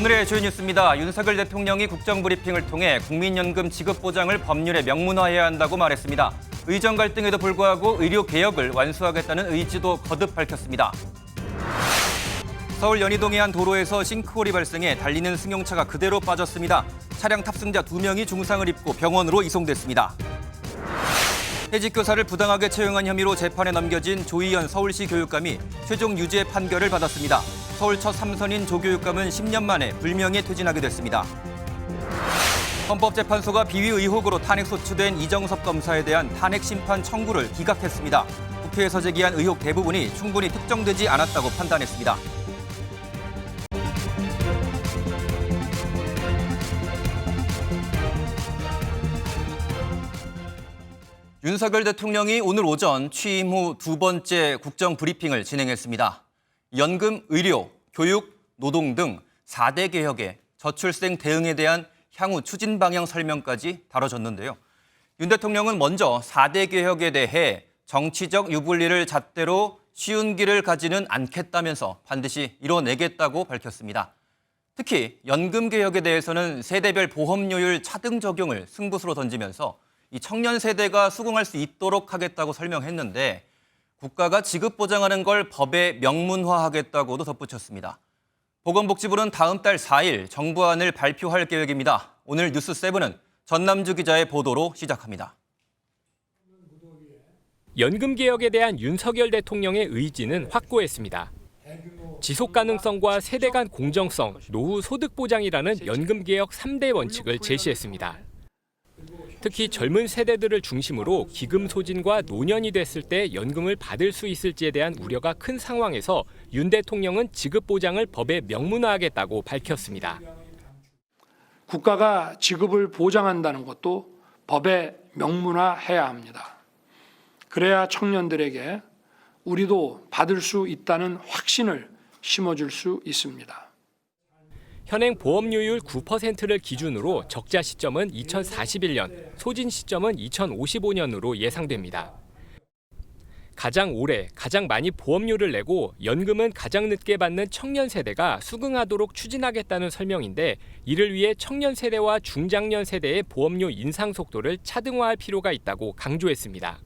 오늘의 주요 뉴스입니다. 윤석열 대통령이 국정브리핑을 통해 국민연금 지급 보장을 법률에 명문화해야 한다고 말했습니다. 의정 갈등에도 불구하고 의료 개혁을 완수하겠다는 의지도 거듭 밝혔습니다. 서울 연희동의 한 도로에서 싱크홀이 발생해 달리는 승용차가 그대로 빠졌습니다. 차량 탑승자 2명이 중상을 입고 병원으로 이송됐습니다. 해직교사를 부당하게 채용한 혐의로 재판에 넘겨진 조희연 서울시 교육감이 최종 유죄 판결을 받았습니다. 서울 첫 3선인 조 교육감은 10년 만에 불명예 퇴진하게 됐습니다. 헌법재판소가 비위 의혹으로 탄핵 소추된 이정섭 검사에 대한 탄핵 심판 청구를 기각했습니다. 국회에서 제기한 의혹 대부분이 충분히 특정되지 않았다고 판단했습니다. 윤석열 대통령이 오늘 오전 취임 후 두 번째 국정 브리핑을 진행했습니다. 연금, 의료, 교육, 노동 등 4대 개혁의 저출생 대응에 대한 향후 추진 방향 설명까지 다뤄졌는데요. 윤 대통령은 먼저 4대 개혁에 대해 정치적 유불리를 잣대로 쉬운 길을 가지는 않겠다면서 반드시 이뤄내겠다고 밝혔습니다. 특히 연금 개혁에 대해서는 세대별 보험료율 차등 적용을 승부수로 던지면서 이 청년 세대가 수긍할 수 있도록 하겠다고 설명했는데 국가가 지급 보장하는 걸 법에 명문화하겠다고도 덧붙였습니다. 보건복지부는 다음 달 4일 정부안을 발표할 계획입니다. 오늘 뉴스7은 전남주 기자의 보도로 시작합니다. 연금 개혁에 대한 윤석열 대통령의 의지는 확고했습니다. 지속 가능성과 세대 간 공정성, 노후 소득 보장이라는 연금 개혁 3대 원칙을 제시했습니다. 특히 젊은 세대들을 중심으로 기금 소진과 노년이 됐을 때 연금을 받을 수 있을지에 대한 우려가 큰 상황에서 윤 대통령은 지급 보장을 법에 명문화하겠다고 밝혔습니다. 국가가 지급을 보장한다는 것도 법에 명문화해야 합니다. 그래야 청년들에게 우리도 받을 수 있다는 확신을 심어줄 수 있습니다. 현행 보험료율 9%를 기준으로 적자 시점은 2041년, 소진 시점은 2055년으로 예상됩니다. 가장 오래, 가장 많이 보험료를 내고 연금은 가장 늦게 받는 청년 세대가 수긍하도록 추진하겠다는 설명인데 이를 위해 청년 세대와 중장년 세대의 보험료 인상 속도를 차등화할 필요가 있다고 강조했습니다.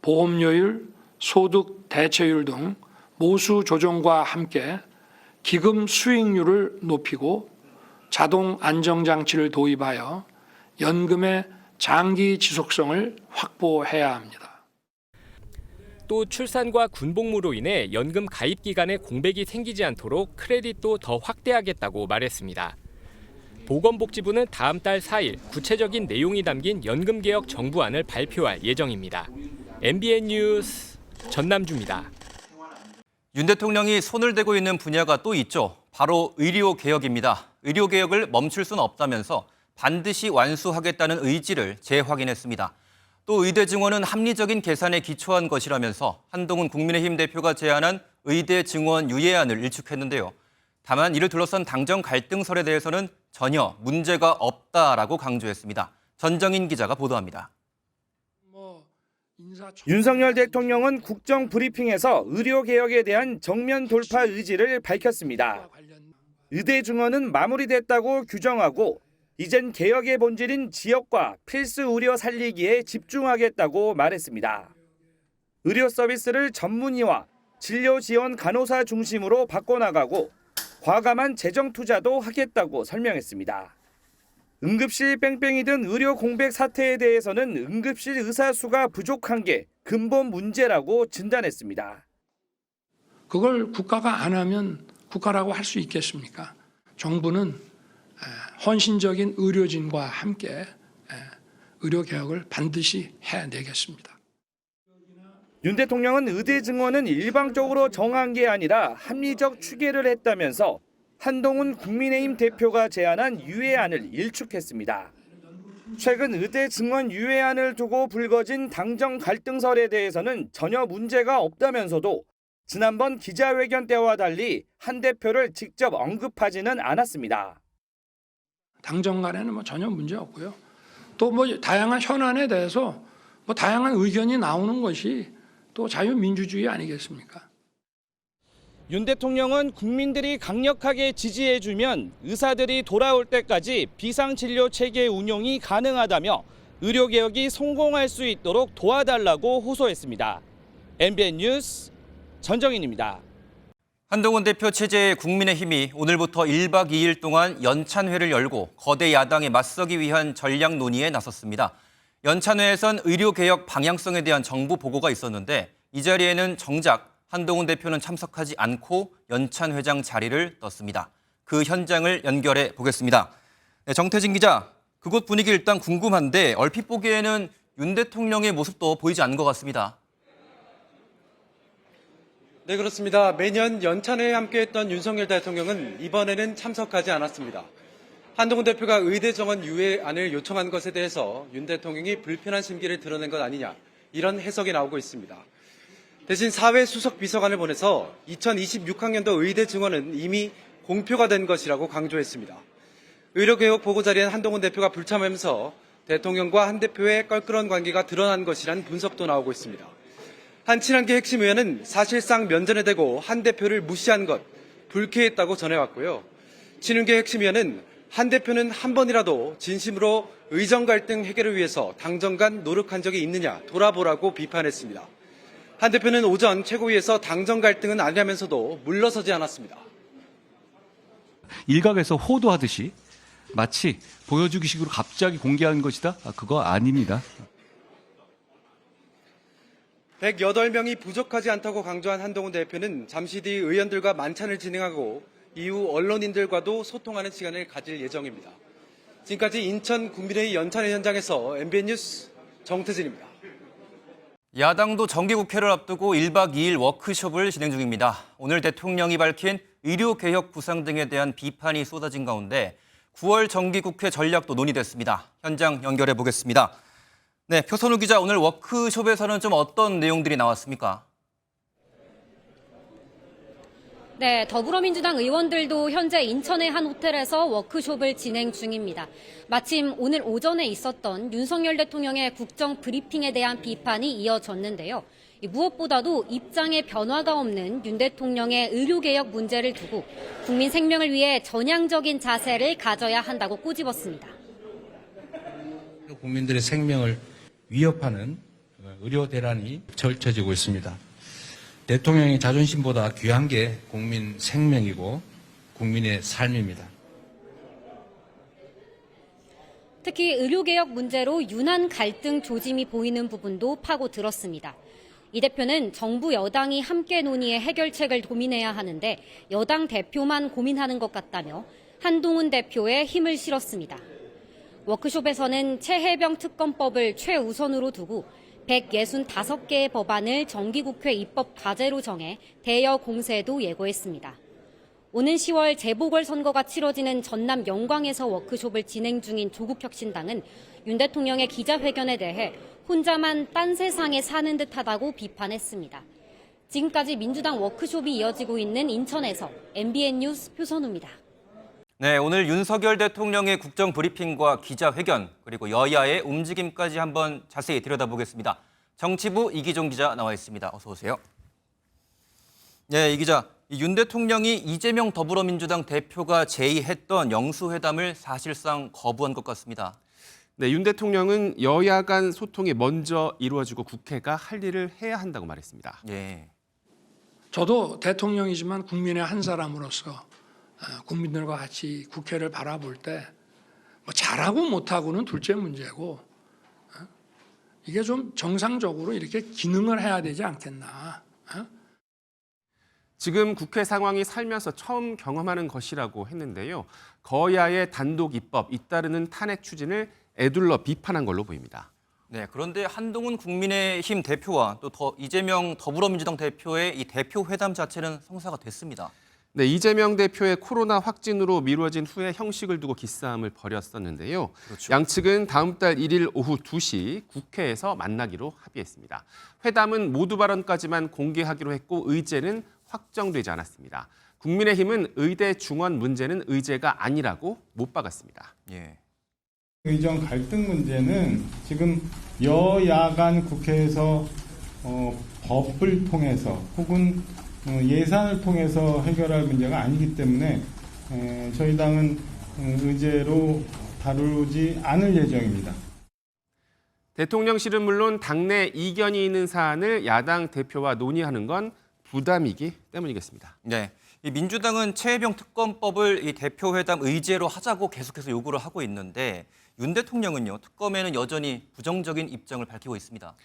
보험료율, 소득 대체율 등 모수 조정과 함께 기금 수익률을 높이고 자동 안정장치를 도입하여 연금의 장기 지속성을 확보해야 합니다. 또 출산과 군복무로 인해 연금 가입 기간에 공백이 생기지 않도록 크레딧도 더 확대하겠다고 말했습니다. 보건복지부는 다음 달 4일 구체적인 내용이 담긴 연금개혁 정부안을 발표할 예정입니다. MBN 뉴스 전남주입니다. 윤 대통령이 손을 대고 있는 분야가 또 있죠. 바로 의료 개혁입니다. 의료 개혁을 멈출 수는 없다면서 반드시 완수하겠다는 의지를 재확인했습니다. 또 의대 증원은 합리적인 계산에 기초한 것이라면서 한동훈 국민의힘 대표가 제안한 의대 증원 유예안을 일축했는데요. 다만 이를 둘러싼 당정 갈등설에 대해서는 전혀 문제가 없다라고 강조했습니다. 전정인 기자가 보도합니다. 윤석열 대통령은 국정 브리핑에서 의료 개혁에 대한 정면 돌파 의지를 밝혔습니다. 의대 증원은 마무리됐다고 규정하고 이젠 개혁의 본질인 지역과 필수 의료 살리기에 집중하겠다고 말했습니다. 의료 서비스를 전문의와 진료 지원 간호사 중심으로 바꿔나가고 과감한 재정 투자도 하겠다고 설명했습니다. 응급실 뺑뺑이 든 의료 공백 사태에 대해서는 응급실 의사 수가 부족한 게 근본 문제라고 진단했습니다. 그걸 국가가 안 하면 국가라고 할 수 있겠습니까? 정부는 헌신적인 의료진과 함께 의료 개혁을 반드시 해내겠습니다. 윤 대통령은 의대 증원은 일방적으로 정한 게 아니라 합리적 추계를 했다면서 한동훈 국민의힘 대표가 제안한 유예안을 일축했습니다. 최근 의대 증원 유예안을 두고 불거진 당정 갈등설에 대해서는 전혀 문제가 없다면서도 지난번 기자회견 때와 달리 한 대표를 직접 언급하지는 않았습니다. 당정 간에는 전혀 문제 없고요. 또 다양한 현안에 대해서 다양한 의견이 나오는 것이 또 자유민주주의 아니겠습니까? 윤 대통령은 국민들이 강력하게 지지해주면 의사들이 돌아올 때까지 비상진료 체계 운용이 가능하다며 의료개혁이 성공할 수 있도록 도와달라고 호소했습니다. MBN 뉴스 전정인입니다. 한동훈 대표 체제의 국민의힘이 오늘부터 1박 2일 동안 연찬회를 열고 거대 야당에 맞서기 위한 전략 논의에 나섰습니다. 연찬회에선 의료개혁 방향성에 대한 정부 보고가 있었는데 이 자리에는 정작 한동훈 대표는 참석하지 않고 연찬회장 자리를 떴습니다. 그 현장을 연결해 보겠습니다. 네, 정태진 기자, 그곳 분위기 일단 궁금한데 얼핏 보기에는 윤 대통령의 모습도 보이지 않는 것 같습니다. 네, 그렇습니다. 매년 연찬회에 함께했던 윤석열 대통령은 이번에는 참석하지 않았습니다. 한동훈 대표가 의대 정원 유예안을 요청한 것에 대해서 윤 대통령이 불편한 심기를 드러낸 것 아니냐, 이런 해석이 나오고 있습니다. 대신 사회수석비서관을 보내서 2026학년도 의대 증원은 이미 공표가 된 것이라고 강조했습니다. 의료개혁 보고 자리엔 한동훈 대표가 불참하면서 대통령과 한 대표의 껄끄러운 관계가 드러난 것이란 분석도 나오고 있습니다. 한 친한계 핵심 의원은 사실상 면전에 대고 한 대표를 무시한 것, 불쾌했다고 전해왔고요. 친윤계 핵심 의원은 한 대표는 한 번이라도 진심으로 의정 갈등 해결을 위해서 당정 간 노력한 적이 있느냐 돌아보라고 비판했습니다. 한 대표는 오전 최고위에서 당정 갈등은 아니라면서도 물러서지 않았습니다. 일각에서 호도하듯이 마치 보여주기식으로 갑자기 공개한 것이다? 그거 아닙니다. 108명이 부족하지 않다고 강조한 한동훈 대표는 잠시 뒤 의원들과 만찬을 진행하고 이후 언론인들과도 소통하는 시간을 가질 예정입니다. 지금까지 인천 국민회의 연찬회 현장에서 MBN 뉴스 정태진입니다. 야당도 정기국회를 앞두고 1박 2일 워크숍을 진행 중입니다. 오늘 대통령이 밝힌 의료개혁 구상 등에 대한 비판이 쏟아진 가운데 9월 정기국회 전략도 논의됐습니다. 현장 연결해 보겠습니다. 네, 표선우 기자, 오늘 워크숍에서는 좀 어떤 내용들이 나왔습니까? 네, 더불어민주당 의원들도 현재 인천의 한 호텔에서 워크숍을 진행 중입니다. 마침 오늘 오전에 있었던 윤석열 대통령의 국정 브리핑에 대한 비판이 이어졌는데요. 무엇보다도 입장에 변화가 없는 윤 대통령의 의료개혁 문제를 두고 국민 생명을 위해 전향적인 자세를 가져야 한다고 꼬집었습니다. 국민들의 생명을 위협하는 의료 대란이 펼쳐지고 있습니다. 대통령의 자존심보다 귀한 게 국민 생명이고 국민의 삶입니다. 특히 의료개혁 문제로 유난 갈등 조짐이 보이는 부분도 파고들었습니다. 이 대표는 정부 여당이 함께 논의해 해결책을 고민해야 하는데 여당 대표만 고민하는 것 같다며 한동훈 대표에 힘을 실었습니다. 워크숍에서는 최혜병 특검법을 최우선으로 두고 165개의 법안을 정기국회 입법 과제로 정해 대여 공세도 예고했습니다. 오는 10월 재보궐선거가 치러지는 전남 영광에서 워크숍을 진행 중인 조국혁신당은 윤 대통령의 기자회견에 대해 혼자만 딴 세상에 사는 듯하다고 비판했습니다. 지금까지 민주당 워크숍이 이어지고 있는 인천에서 MBN 뉴스 표선우입니다. 네, 오늘 윤석열 대통령의 국정 브리핑과 기자회견 그리고 여야의 움직임까지 한번 자세히 들여다보겠습니다. 정치부 이기종 기자 나와 있습니다. 어서 오세요. 네, 이 기자, 윤 대통령이 이재명 더불어민주당 대표가 제의했던 영수회담을 사실상 거부한 것 같습니다. 네, 윤 대통령은 여야 간 소통이 먼저 이루어지고 국회가 할 일을 해야 한다고 말했습니다. 예. 저도 대통령이지만 국민의 한 사람으로서 국민들과 같이 국회를 바라볼 때 뭐 잘하고 못하고는 둘째 문제고 이게 좀 정상적으로 이렇게 기능을 해야 되지 않겠나. 지금 국회 상황이 살면서 처음 경험하는 것이라고 했는데요. 거야의 단독 입법, 잇따르는 탄핵 추진을 에둘러 비판한 걸로 보입니다. 네, 그런데 한동훈 국민의힘 대표와 또 이재명 더불어민주당 대표의 이 대표 회담 자체는 성사가 됐습니다. 네, 이재명 대표의 코로나 확진으로 미뤄진 후에 형식을 두고 기싸움을 벌였었는데요. 그렇죠. 양측은 다음 달 1일 오후 2시 국회에서 만나기로 합의했습니다. 회담은 모두 발언까지만 공개하기로 했고 의제는 확정되지 않았습니다. 국민의힘은 의대 중원 문제는 의제가 아니라고 못 박았습니다. 예. 의정 갈등 문제는 지금 여야 간 국회에서 법을 통해서 혹은 예산을 통해서 해결할 문제가 아니기 때문에 저희 당은 의제로 다루지 않을 예정입니다. 대통령실은 물론 당내 이견이 있는 사안을 야당 대표와 논의하는 건 부담이기 때문이겠습니다. 네, 이 민주당은 최혜병 특검법을 이 대표회담 의제로 하자고 계속해서 요구를 하고 있는데 윤 대통령은요, 특검에는 여전히 부정적인 입장을 밝히고 있습니다.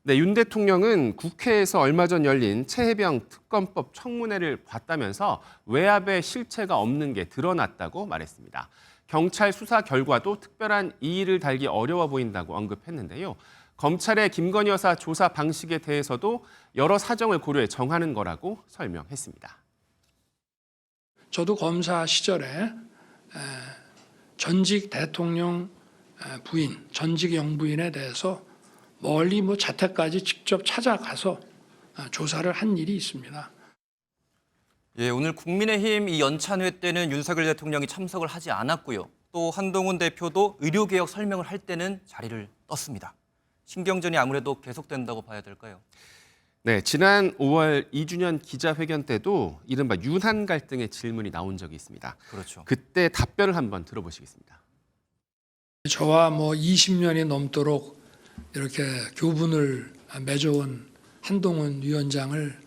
네, 윤 대통령은 국회에서 얼마 전 열린 최혜병 특검법 청문회를 봤다면서 외압의 실체가 없는 게 드러났다고 말했습니다. 경찰 수사 결과도 특별한 이의를 달기 어려워 보인다고 언급했는데요. 검찰의 김건희 여사 조사 방식에 대해서도 여러 사정을 고려해 정하는 거라고 설명했습니다. 저도 검사 시절에 전직 대통령 부인, 전직 영부인에 대해서 멀리 자택까지 직접 찾아가서 조사를 한 일이 있습니다. 예, 오늘 국민의힘 이 연찬회 때는 윤석열 대통령이 참석을 하지 않았고요. 또 한동훈 대표도 의료개혁 설명을 할 때는 자리를 떴습니다. 신경전이 아무래도 계속된다고 봐야 될까요? 네, 지난 5월 2주년 기자회견 때도 이른바 윤한 갈등의 질문이 나온 적이 있습니다. 그렇죠. 그때 답변을 한번 들어보시겠습니다. 저와 20년이 넘도록 이렇게 교분을 맺어온 한동훈 위원장을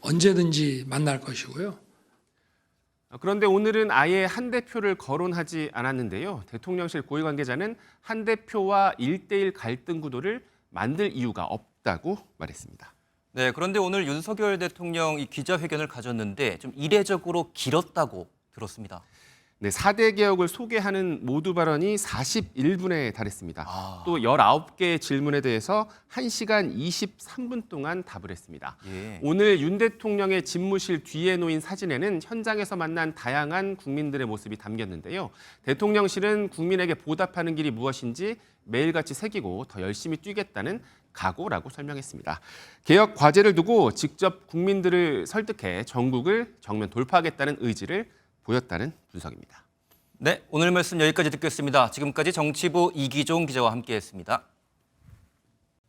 언제든지 만날 것이고요. 그런데 오늘은 아예 한 대표를 거론하지 않았는데요. 대통령실 고위 관계자는 한 대표와 1대1 갈등 구도를 만들 이유가 없다고 말했습니다. 네, 그런데 오늘 윤석열 대통령 이 기자회견을 가졌는데 좀 이례적으로 길었다고 들었습니다. 네, 4대 개혁을 소개하는 모두 발언이 41분에 달했습니다. 또 19개의 질문에 대해서 1시간 23분 동안 답을 했습니다. 예. 오늘 윤 대통령의 집무실 뒤에 놓인 사진에는 현장에서 만난 다양한 국민들의 모습이 담겼는데요. 대통령실은 국민에게 보답하는 길이 무엇인지 매일같이 새기고 더 열심히 뛰겠다는 각오라고 설명했습니다. 개혁 과제를 두고 직접 국민들을 설득해 전국을 정면 돌파하겠다는 의지를 보였다는 분석입니다. 네, 오늘 말씀 여기까지 듣겠습니다. 지금까지 정치부 이기종 기자와 함께했습니다.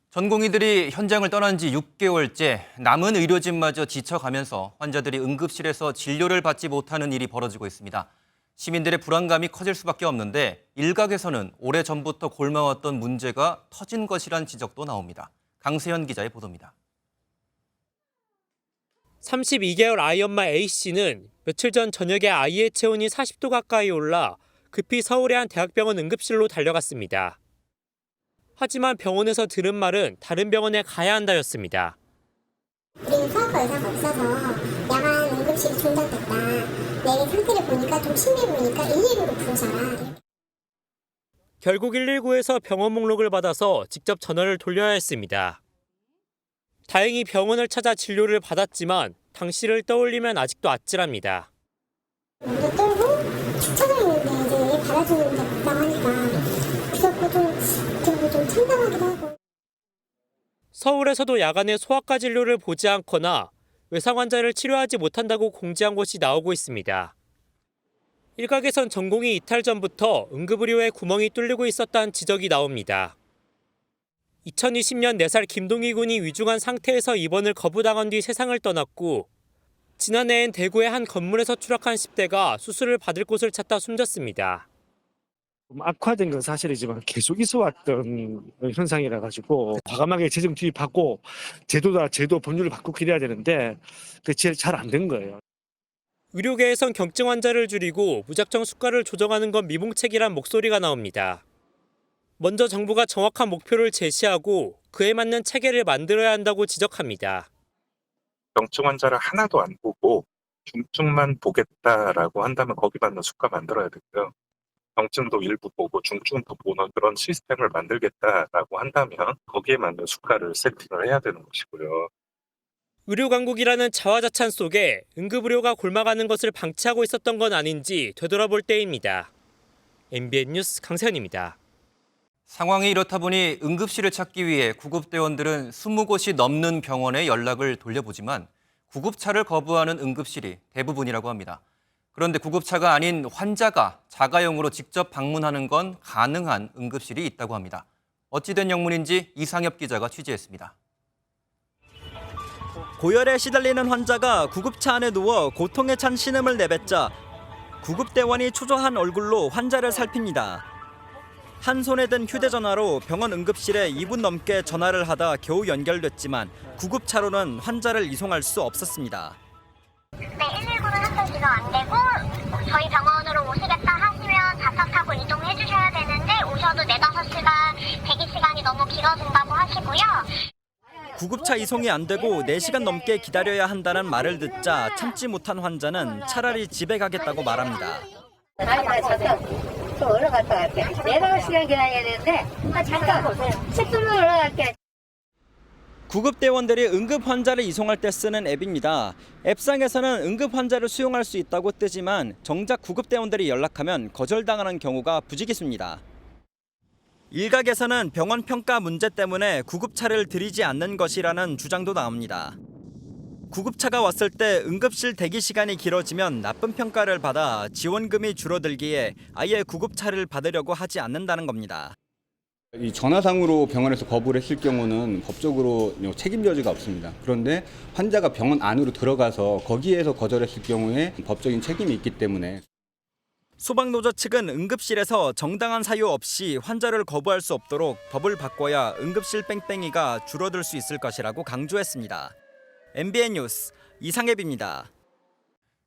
전공의들이 현장을 떠난 지 6개월째 남은 의료진마저 지쳐가면서 환자들이 응급실에서 진료를 받지 못하는 일이 벌어지고 있습니다. 시민들의 불안감이 커질 수밖에 없는데 일각에서는 오래전부터 골마왔던 문제가 터진 것이란 지적도 나옵니다. 강세현 기자의 보도입니다. 32개월 아이 엄마 A씨는 며칠 전 저녁에 아이의 체온이 40도 가까이 올라 급히 서울의 한 대학병원 응급실로 달려갔습니다. 하지만 병원에서 들은 말은 다른 병원에 가야 한다였습니다. 우리는 소아과 의사가 없어서 야간 응급실이 중단됐다. 내 상태를 보니까 좀 심해 보니까 119로 부르셔라. 결국 119에서 병원 목록을 받아서 직접 전화를 돌려야 했습니다. 다행히 병원을 찾아 진료를 받았지만 당시를 떠올리면 아직도 아찔합니다. 몸도 떨고 축 처져 있는데 이제 받아주는 데 걱정하니까 무섭고 좀 참담하기도 하고. 서울에서도 야간에 소아과 진료를 보지 않거나 외상 환자를 치료하지 못한다고 공지한 곳이 나오고 있습니다. 일각에선 전공의 이탈 전부터 응급의료에 구멍이 뚫리고 있었다는 지적이 나옵니다. 2020년 4살 김동희 군이 위중한 상태에서 입원을 거부당한 뒤 세상을 떠났고 지난해엔 대구의 한 건물에서 추락한 10대가 수술을 받을 곳을 찾다 숨졌습니다. 악화된 건 사실이지만 계속 있어왔던 현상이라 가지고 과감하게 재정 투입하고 제도 법률을 바꾸고 이래야 되는데 그게 잘 안 된 거예요. 의료계에선 경증 환자를 줄이고 무작정 수가를 조정하는 건 미봉책이란 목소리가 나옵니다. 먼저 정부가 정확한 목표를 제시하고 그에 맞는 체계를 만들어야 한다고 지적합니다. 경증 환자를 하나도 안 보고 중증만 보겠다라고 한다면 거기 맞는 수가 만들어야 되고요. 경증도 일부 보고 중증도 보는 그런 시스템을 만들겠다라고 한다면 거기에 맞는 수가를 세팅을 해야 되는 것이고요. 의료강국이라는 자화자찬 속에 응급의료가 골마가는 것을 방치하고 있었던 건 아닌지 되돌아볼 때입니다. MBN 뉴스 강세현입니다. 상황이 이렇다 보니 응급실을 찾기 위해 구급대원들은 20곳이 넘는 병원에 연락을 돌려보지만 구급차를 거부하는 응급실이 대부분이라고 합니다. 그런데 구급차가 아닌 환자가 자가용으로 직접 방문하는 건 가능한 응급실이 있다고 합니다. 어찌된 영문인지 이상엽 기자가 취재했습니다. 고열에 시달리는 환자가 구급차 안에 누워 고통에 찬 신음을 내뱉자 구급대원이 초조한 얼굴로 환자를 살핍니다. 한 손에 든 휴대전화로 병원 응급실에 2분 넘게 전화를 하다 겨우 연결됐지만 구급차로는 환자를 이송할 수 없었습니다. 네, 119는 현재 지금 안 되고 저희 병원으로 오시겠다 하시면 자차타고 이동해 주셔야 되는데 오셔도 4-5시간 대기 시간이 너무 길어진다고 하시고요. 구급차 이송이 안 되고 4시간 넘게 기다려야 한다는 말을 듣자 참지 못한 환자는 차라리 집에 가겠다고 말합니다. 좀 올라갔다 갈게. 4-5시간 기다려야 되는데 잠깐 10분만 올라갈게. 구급대원들이 응급 환자를 이송할 때 쓰는 앱입니다. 앱상에서는 응급 환자를 수용할 수 있다고 뜨지만 정작 구급대원들이 연락하면 거절당하는 경우가 부지기수입니다. 일각에서는 병원 평가 문제 때문에 구급차를 들이지 않는 것이라는 주장도 나옵니다. 구급차가 왔을 때 응급실 대기 시간이 길어지면 나쁜 평가를 받아 지원금이 줄어들기에 아예 구급차를 받으려고 하지 않는다는 겁니다. 이 전화상으로 병원에서 거부를 했을 경우는 법적으로 책임 여지가 없습니다. 그런데 환자가 병원 안으로 들어가서 거기에서 거절했을 경우에 법적인 책임이 있기 때문에 소방노조 측은 응급실에서 정당한 사유 없이 환자를 거부할 수 없도록 법을 바꿔야 응급실 뺑뺑이가 줄어들 수 있을 것이라고 강조했습니다. MBN 뉴스 이상엽입니다.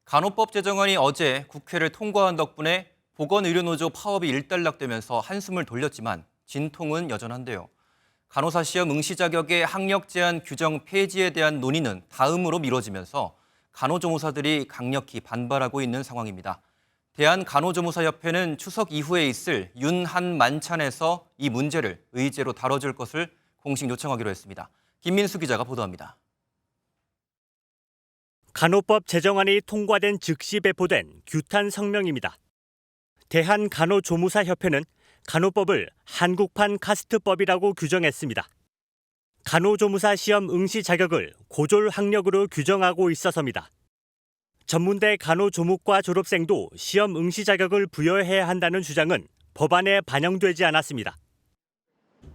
간호법 제정안이 어제 국회를 통과한 덕분에 보건의료노조 파업이 일단락되면서 한숨을 돌렸지만 진통은 여전한데요. 간호사 시험 응시 자격의 학력 제한 규정 폐지에 대한 논의는 다음으로 미뤄지면서 간호조무사들이 강력히 반발하고 있는 상황입니다. 대한간호조무사협회는 추석 이후에 있을 윤한 만찬에서 이 문제를 의제로 다뤄줄 것을 공식 요청하기로 했습니다. 김민수 기자가 보도합니다. 간호법 제정안이 통과된 즉시 배포된 규탄 성명입니다. 대한간호조무사협회는 간호법을 한국판 카스트법이라고 규정했습니다. 간호조무사 시험 응시 자격을 고졸 학력으로 규정하고 있어서입니다. 전문대 간호조무과 졸업생도 시험 응시 자격을 부여해야 한다는 주장은 법안에 반영되지 않았습니다.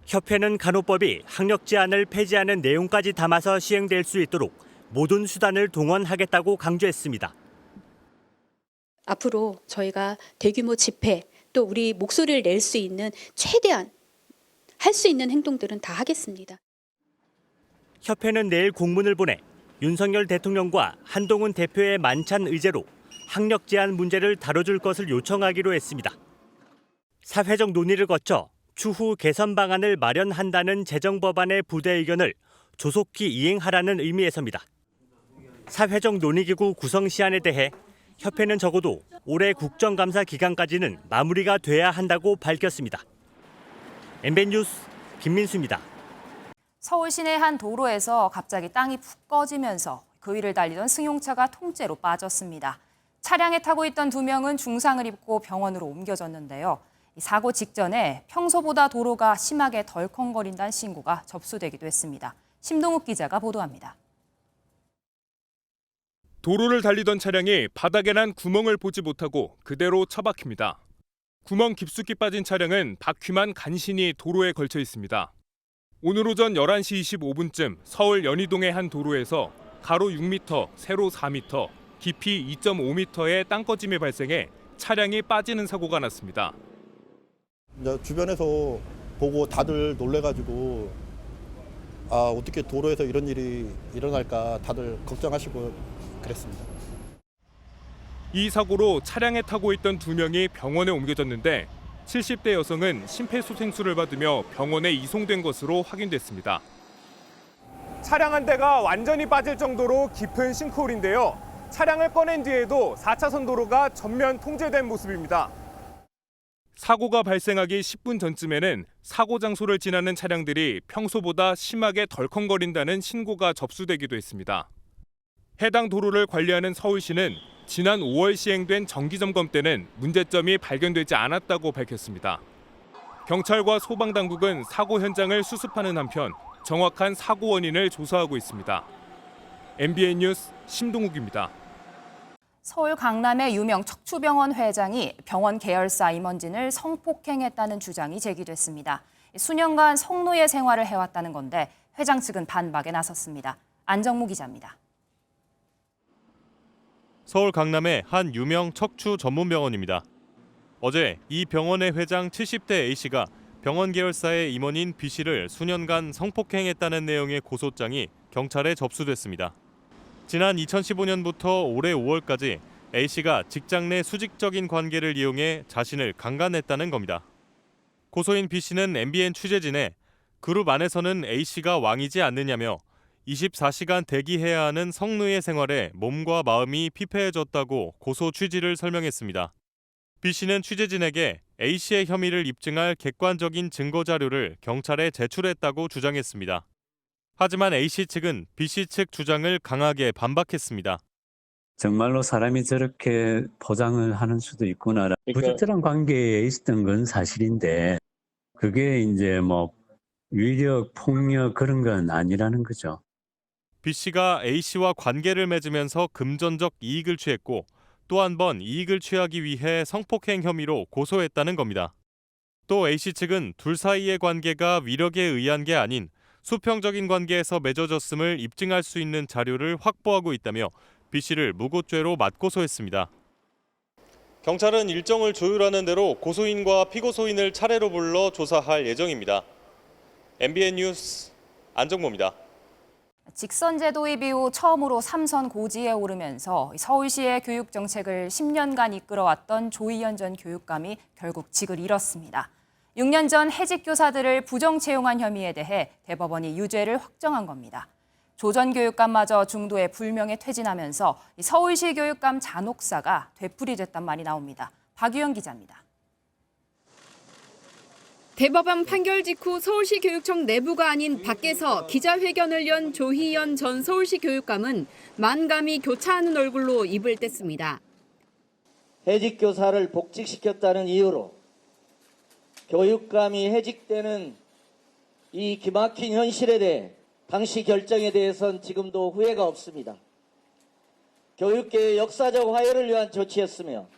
협회는 간호법이 학력 제한을 폐지하는 내용까지 담아서 시행될 수 있도록 모든 수단을 동원하겠다고 강조했습니다. 앞으로 저희가 대규모 집회 또 우리 목소리를 낼 수 있는 최대한 할 수 있는 행동들은 다 하겠습니다. 협회는 내일 공문을 보내 윤석열 대통령과 한동훈 대표의 만찬 의제로 학력 제한 문제를 다뤄줄 것을 요청하기로 했습니다. 사회적 논의를 거쳐 추후 개선 방안을 마련한다는 제정 법안의 부대 의견을 조속히 이행하라는 의미에서입니다. 사회적 논의기구 구성 시한에 대해 협회는 적어도 올해 국정감사 기간까지는 마무리가 돼야 한다고 밝혔습니다. MBN 뉴스 김민수입니다. 서울 시내 한 도로에서 갑자기 땅이 푹 꺼지면서 그 위를 달리던 승용차가 통째로 빠졌습니다. 차량에 타고 있던 2명은 중상을 입고 병원으로 옮겨졌는데요. 사고 직전에 평소보다 도로가 심하게 덜컹거린다는 신고가 접수되기도 했습니다. 심동욱 기자가 보도합니다. 도로를 달리던 차량이 바닥에 난 구멍을 보지 못하고 그대로 처박힙니다. 구멍 깊숙이 빠진 차량은 바퀴만 간신히 도로에 걸쳐 있습니다. 오늘 오전 11시 25분쯤 서울 연희동의 한 도로에서 가로 6m, 세로 4m, 깊이 2.5m의 땅꺼짐이 발생해 차량이 빠지는 사고가 났습니다. 주변에서 보고 다들 놀래가지고 어떻게 도로에서 이런 일이 일어날까 다들 걱정하시고 그랬습니다. 이 사고로 차량에 타고 있던 2명이 병원에 옮겨졌는데 70대 여성은 심폐소생술을 받으며 병원에 이송된 것으로 확인됐습니다. 차량 한 대가 완전히 빠질 정도로 깊은 싱크홀인데요. 차량을 꺼낸 뒤에도 4차선 도로가 전면 통제된 모습입니다. 사고가 발생하기 10분 전쯤에는 사고 장소를 지나는 차량들이 평소보다 심하게 덜컹거린다는 신고가 접수되기도 했습니다. 해당 도로를 관리하는 서울시는 지난 5월 시행된 정기점검 때는 문제점이 발견되지 않았다고 밝혔습니다. 경찰과 소방당국은 사고 현장을 수습하는 한편 정확한 사고 원인을 조사하고 있습니다. MBN 뉴스 심동욱입니다. 서울 강남의 유명 척추병원 회장이 병원 계열사 임원진을 성폭행했다는 주장이 제기됐습니다. 수년간 성노예 생활을 해왔다는 건데 회장 측은 반박에 나섰습니다. 안정무 기자입니다. 서울 강남의 한 유명 척추 전문 병원입니다. 어제 이 병원의 회장 70대 A씨가 병원 계열사의 임원인 B씨를 수년간 성폭행했다는 내용의 고소장이 경찰에 접수됐습니다. 지난 2015년부터 올해 5월까지 A씨가 직장 내 수직적인 관계를 이용해 자신을 강간했다는 겁니다. 고소인 B씨는 MBN 취재진에 그룹 안에서는 A씨가 왕이지 않느냐며 24시간 대기해야 하는 성노예 생활에 몸과 마음이 피폐해졌다고 고소 취지를 설명했습니다. B씨는 취재진에게 A씨의 혐의를 입증할 객관적인 증거 자료를 경찰에 제출했다고 주장했습니다. 하지만 A씨 측은 B씨 측 주장을 강하게 반박했습니다. 정말로 사람이 저렇게 포장을 하는 수도 있구나. 부적절한 관계에 있었던 건 사실인데 그게 이제 뭐 위력, 폭력 그런 건 아니라는 거죠. B씨가 A씨와 관계를 맺으면서 금전적 이익을 취했고 또 한 번 이익을 취하기 위해 성폭행 혐의로 고소했다는 겁니다. 또 A씨 측은 둘 사이의 관계가 위력에 의한 게 아닌 수평적인 관계에서 맺어졌음을 입증할 수 있는 자료를 확보하고 있다며 B씨를 무고죄로 맞고소했습니다. 경찰은 일정을 조율하는 대로 고소인과 피고소인을 차례로 불러 조사할 예정입니다. MBN 뉴스 안정모입니다. 직선제 도입 이후 처음으로 3선 고지에 오르면서 서울시의 교육 정책을 10년간 이끌어왔던 조희연 전 교육감이 결국 직을 잃었습니다. 6년 전 해직 교사들을 부정 채용한 혐의에 대해 대법원이 유죄를 확정한 겁니다. 조 전 교육감마저 중도에 불명예 퇴진하면서 서울시 교육감 잔혹사가 되풀이됐단 말이 나옵니다. 박유영 기자입니다. 대법원 판결 직후 서울시 교육청 내부가 아닌 밖에서 기자회견을 연 조희연 전 서울시 교육감은 만감히 교차하는 얼굴로 입을 뗐습니다. 해직 교사를 복직시켰다는 이유로 교육감이 해직되는 이 기막힌 현실에 대해 당시 결정에 대해서는 지금도 후회가 없습니다. 교육계의 역사적 화해를 위한 조치였으며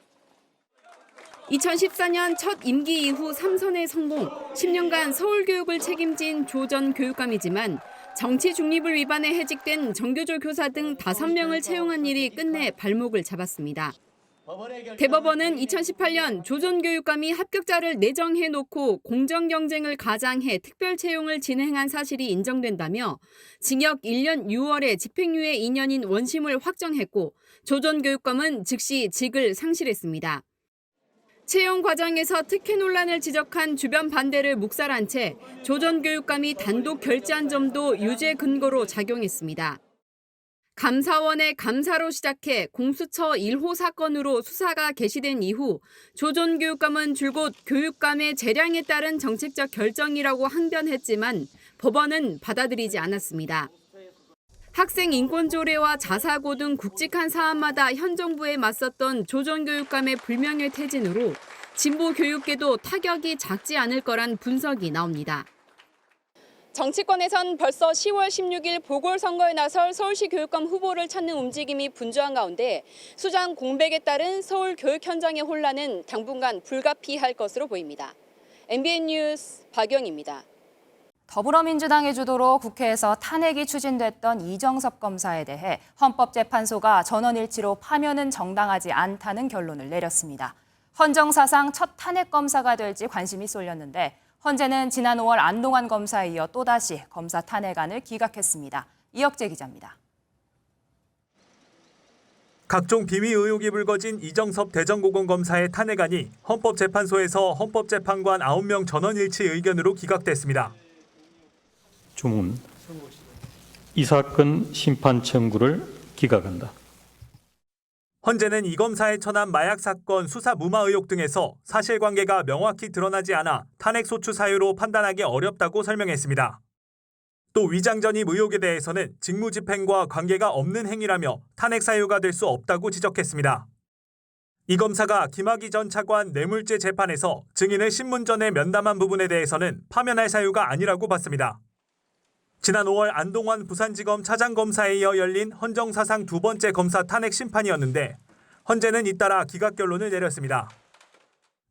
2014년 첫 임기 이후 3선에 성공, 10년간 서울교육을 책임진 조 전 교육감이지만 정치 중립을 위반해 해직된 정교조 교사 등 5명을 채용한 일이 끝내 발목을 잡았습니다. 대법원은 2018년 조 전 교육감이 합격자를 내정해놓고 공정 경쟁을 가장해 특별 채용을 진행한 사실이 인정된다며 징역 1년 6월에 집행유예 2년인 원심을 확정했고 조 전 교육감은 즉시 직을 상실했습니다. 채용 과정에서 특혜 논란을 지적한 주변 반대를 묵살한 채 조 전 교육감이 단독 결재한 점도 유죄 근거로 작용했습니다. 감사원의 감사로 시작해 공수처 1호 사건으로 수사가 개시된 이후 조 전 교육감은 줄곧 교육감의 재량에 따른 정책적 결정이라고 항변했지만 법원은 받아들이지 않았습니다. 학생 인권 조례와 자사고 등 굵직한 사안마다 현 정부에 맞섰던 조 전 교육감의 불명예 퇴진으로 진보 교육계도 타격이 작지 않을 거란 분석이 나옵니다. 정치권에선 벌써 10월 16일 보궐선거에 나설 서울시 교육감 후보를 찾는 움직임이 분주한 가운데 수장 공백에 따른 서울 교육 현장의 혼란은 당분간 불가피할 것으로 보입니다. MBN 뉴스 박영입니다. 더불어민주당의 주도로 국회에서 탄핵이 추진됐던 이정섭 검사에 대해 헌법재판소가 전원일치로 파면은 정당하지 않다는 결론을 내렸습니다. 헌정사상 첫 탄핵 검사가 될지 관심이 쏠렸는데 헌재는 지난 5월 안동환 검사에 이어 또다시 검사 탄핵안을 기각했습니다. 이혁재 기자입니다. 각종 비위 의혹이 불거진 이정섭 대전고검검사의 탄핵안이 헌법재판소에서 헌법재판관 9명 전원일치 의견으로 기각됐습니다. 주문, 이 사건 심판 청구를 기각한다. 헌재는 이 검사의 처난 마약 사건 수사 무마 의혹 등에서 사실관계가 명확히 드러나지 않아 탄핵 소추 사유로 판단하기 어렵다고 설명했습니다. 또 위장 전입 의혹에 대해서는 직무집행과 관계가 없는 행위라며 탄핵 사유가 될 수 없다고 지적했습니다. 이 검사가 김학의 전 차관 뇌물죄 재판에서 증인을 신문전에 면담한 부분에 대해서는 파면할 사유가 아니라고 봤습니다. 지난 5월 안동환 부산지검 차장검사에 이어 열린 헌정사상 두 번째 검사 탄핵 심판이었는데 헌재는 잇따라 기각 결론을 내렸습니다.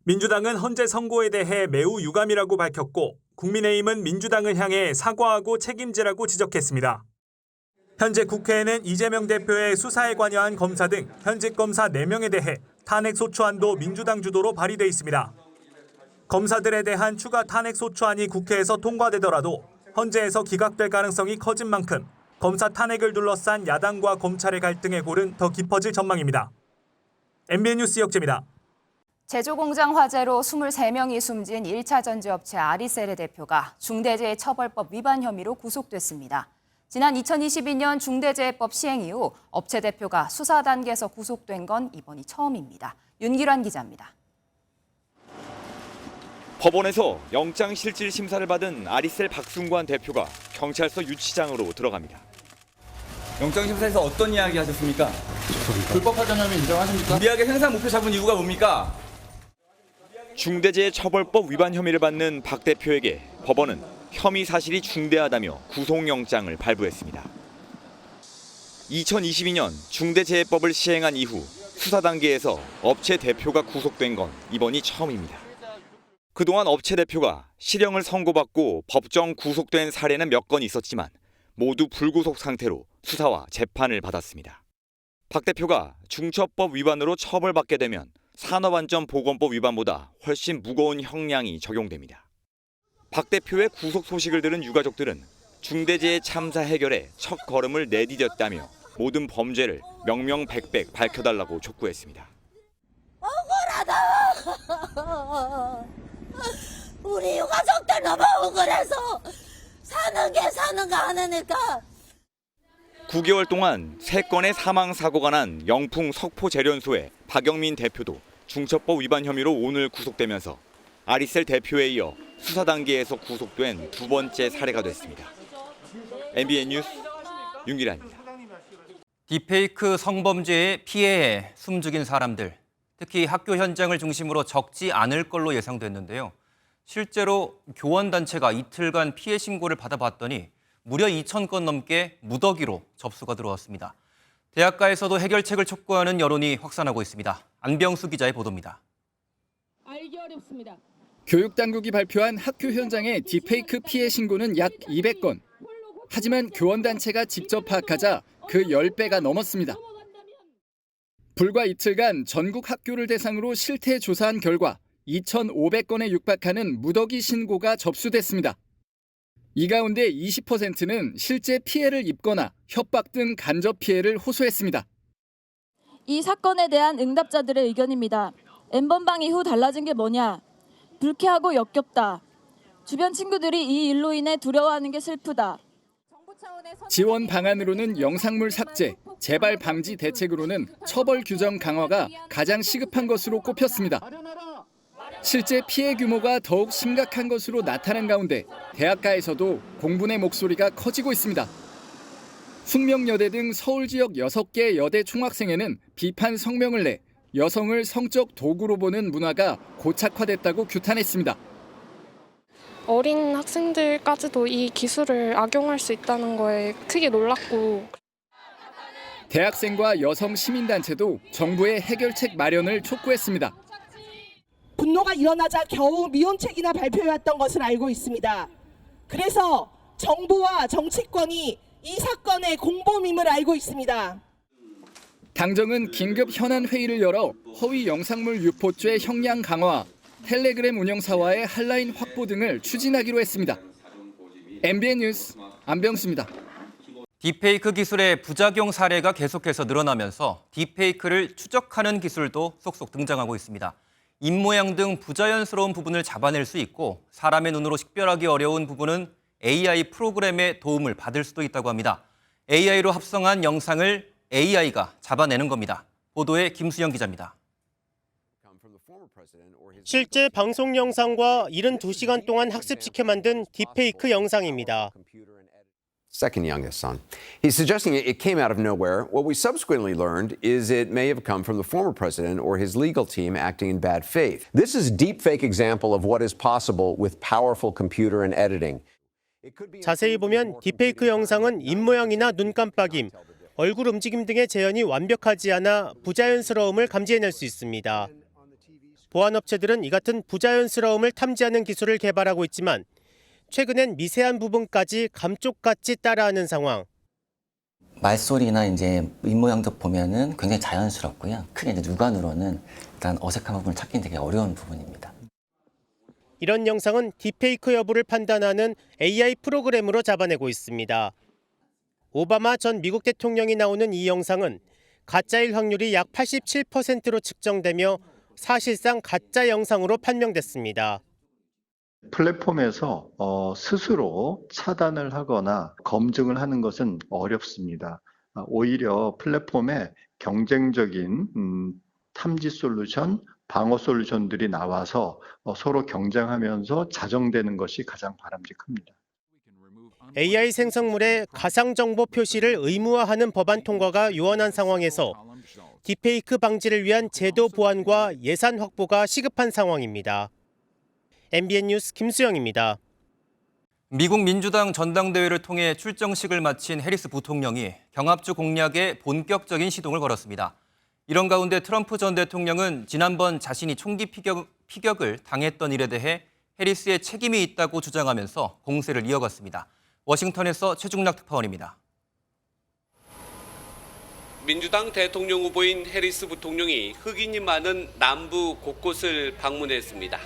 민주당은 헌재 선고에 대해 매우 유감이라고 밝혔고 국민의힘은 민주당을 향해 사과하고 책임지라고 지적했습니다. 현재 국회에는 이재명 대표의 수사에 관여한 검사 등 현직 검사 4명에 대해 탄핵소추안도 민주당 주도로 발의돼 있습니다. 검사들에 대한 추가 탄핵소추안이 국회에서 통과되더라도 헌재에서 기각될 가능성이 커진 만큼 검사 탄핵을 둘러싼 야당과 검찰의 갈등의 골은 더 깊어질 전망입니다. MBN 뉴스 역재입니다. 제조공장 화재로 23명이 숨진 1차 전지업체 아리셀의 대표가 중대재해처벌법 위반 혐의로 구속됐습니다. 지난 2022년 중대재해법 시행 이후 업체 대표가 수사 단계에서 구속된 건 이번이 처음입니다. 윤기란 기자입니다. 법원에서 영장실질 심사를 받은 아리셀 박승관 대표가 경찰서 유치장으로 들어갑니다. 영장심사에서 어떤 이야기 하셨습니까? 불법 파전 혐의 인정하십니까? 무리하게 행사 목표 잡은 이유가 뭡니까? 중대재해처벌법 위반 혐의를 받는 박 대표에게 법원은 혐의 사실이 중대하다며 구속영장을 발부했습니다. 2022년 중대재해법을 시행한 이후 수사 단계에서 업체 대표가 구속된 건 이번이 처음입니다. 그동안 업체 대표가 실형을 선고받고 법정 구속된 사례는 몇 건 있었지만 모두 불구속 상태로 수사와 재판을 받았습니다. 박 대표가 중처법 위반으로 처벌받게 되면 산업안전보건법 위반보다 훨씬 무거운 형량이 적용됩니다. 박 대표의 구속 소식을 들은 유가족들은 중대재해 참사 해결에 첫 걸음을 내디뎠다며 모든 범죄를 명명백백 밝혀달라고 촉구했습니다. 억울하다. 우리 유가족들 너무 억울해서 사는 게 사는가 하니까. 9개월 동안 3건의 사망사고가 난 영풍 석포재련소의 박영민 대표도 중처법 위반 혐의로 오늘 구속되면서 아리셀 대표에 이어 수사 단계에서 구속된 두 번째 사례가 됐습니다. MBN 뉴스 윤기란입니다. 딥페이크 성범죄의 피해에 숨죽인 사람들, 특히 학교 현장을 중심으로 적지 않을 걸로 예상됐는데요. 실제로 교원단체가 이틀간 피해 신고를 받아봤더니 무려 2,000건 넘게 무더기로 접수가 들어왔습니다. 대학가에서도 해결책을 촉구하는 여론이 확산하고 있습니다. 안병수 기자의 보도입니다. 알기 어렵습니다. 교육당국이 발표한 학교 현장의 딥페이크 피해 신고는 약 200건. 하지만 교원단체가 직접 파악하자 그 10배가 넘었습니다. 불과 이틀간 전국 학교를 대상으로 실태 조사한 결과 2,500건에 육박하는 무더기 신고가 접수됐습니다. 이 가운데 20%는 실제 피해를 입거나 협박 등 간접 피해를 호소했습니다. 이 사건에 대한 응답자들의 의견입니다. N번방 이후 달라진 게 뭐냐? 불쾌하고 역겹다. 주변 친구들이 이 일로 인해 두려워하는 게 슬프다. 지원 방안으로는 영상물 삭제, 재발 방지 대책으로는 처벌 규정 강화가 가장 시급한 것으로 꼽혔습니다. 실제 피해 규모가 더욱 심각한 것으로 나타난 가운데 대학가에서도 공분의 목소리가 커지고 있습니다. 숙명여대 등 서울 지역 6개 여대 총학생회는 비판 성명을 내 여성을 성적 도구로 보는 문화가 고착화됐다고 규탄했습니다. 어린 학생들까지도 이 기술을 악용할 수 있다는 거에 크게 놀랐고. 대학생과 여성 시민단체도 정부의 해결책 마련을 촉구했습니다. 분노가 일어나자 겨우 미온책이나 발표해왔던 것을 알고 있습니다. 그래서 정부와 정치권이 이 사건의 공범임을 알고 있습니다. 당정은 긴급 현안 회의를 열어 허위 영상물 유포죄 형량 강화, 텔레그램 운영사와의 한라인 확보 등을 추진하기로 했습니다. MBN 뉴스 안병수입니다. 딥페이크 기술의 부작용 사례가 계속해서 늘어나면서 딥페이크를 추적하는 기술도 속속 등장하고 있습니다. 입모양 등 부자연스러운 부분을 잡아낼 수 있고 사람의 눈으로 식별하기 어려운 부분은 AI 프로그램의 도움을 받을 수도 있다고 합니다. AI로 합성한 영상을 AI가 잡아내는 겁니다. 보도에 김수영 기자입니다. 실제 방송 영상과 72시간 동안 학습시켜 만든 딥페이크 영상입니다. Second youngest son. He's suggesting it came out of nowhere. What we subsequently learned is it may have come from the former president or his legal team acting in bad faith. This is a deepfake example of what is possible with powerful computer and editing. 자세히 보면 딥페이크 영상은 입모양이나 눈 깜빡임, 얼굴 움직임 등의 재현이 완벽하지 않아 부자연스러움을 감지해낼 수 있습니다. 보안업체들은 이 같은 부자연스러움을 탐지하는 기술을 개발하고 있지만 최근엔 미세한 부분까지 감쪽같이 따라하는 상황. 말소리나 이제 입모양도 보면은 굉장히 자연스럽고요. 크게 이제 육안으로는 일단 어색한 부분을 찾기는 되게 어려운 부분입니다. 이런 영상은 딥페이크 여부를 판단하는 AI 프로그램으로 잡아내고 있습니다. 오바마 전 미국 대통령이 나오는 이 영상은 가짜일 확률이 약 87%로 측정되며 사실상 가짜 영상으로 판명됐습니다. 플랫폼에서 스스로 차단을 하거나 검증을 하는 것은 어렵습니다. 오히려 플랫폼에 경쟁적인 탐지 솔루션, 방어 솔루션들이 나와서 서로 경쟁하면서 자정되는 것이 가장 바람직합니다. AI 생성물의 가상정보 표시를 의무화하는 법안 통과가 요원한 상황에서 딥페이크 방지를 위한 제도 보완과 예산 확보가 시급한 상황입니다. MBN 뉴스 김수영입니다. 미국 민주당 전당대회를 통해 출정식을 마친 해리스 부통령이 경합주 공략에 본격적인 시동을 걸었습니다. 이런 가운데 트럼프 전 대통령은 지난번 자신이 총기 피격을 당했던 일에 대해 해리스의 책임이 있다고 주장하면서 공세를 이어갔습니다. 워싱턴에서 최중락 특파원입니다. 민주당 대통령 후보인 해리스 부통령이 흑인이 많은 남부 곳곳을 방문했습니다.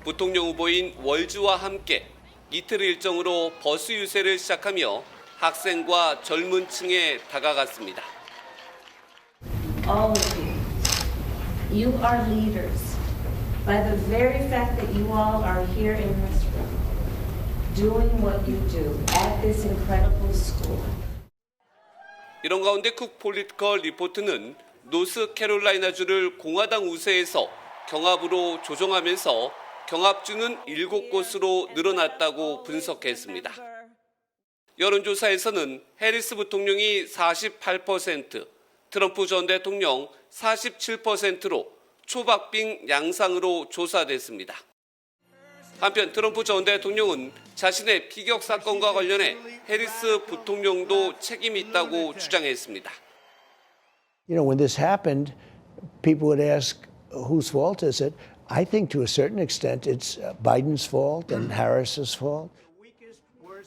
부통령 후보인 월주와 함께 이틀 일정으로 버스 유세를 시작하며 학생과 젊은 층에 다가갔습니다. All of you, you are leaders. By the very fact that you all are here in this room, doing what you do at this incredible school. 이런 가운데 쿡 폴리티컬 리포트는 노스캐롤라이나주를 공화당 우세에서 경합으로 조정하면서 경합주는 7곳으로 늘어났다고 분석했습니다. 여론조사에서는 해리스 부통령이 48%, 트럼프 전 대통령 47%로 초박빙 양상으로 조사됐습니다. 한편 트럼프 전 대통령은 자신의 피격 사건과 관련해 해리스 부통령도 책임이 있다고 주장했습니다. You know, when this happened, people would ask, whose fault is it? I think to a certain extent it's Biden's fault and Harris's fault.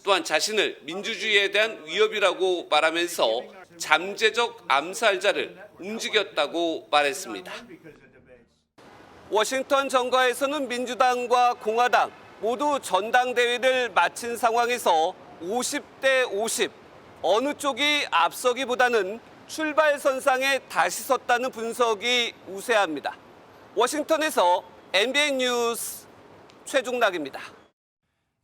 또한 자신을 민주주의에 대한 위협이라고 말하면서 잠재적 암살자를 움직였다고 말했습니다. 워싱턴 정가에서는 민주당과 공화당 모두 전당대회를 마친 상황에서 50대 50, 어느 쪽이 앞서기보다는 출발선상에 다시 섰다는 분석이 우세합니다. 워싱턴에서 MBN 뉴스 최중락입니다.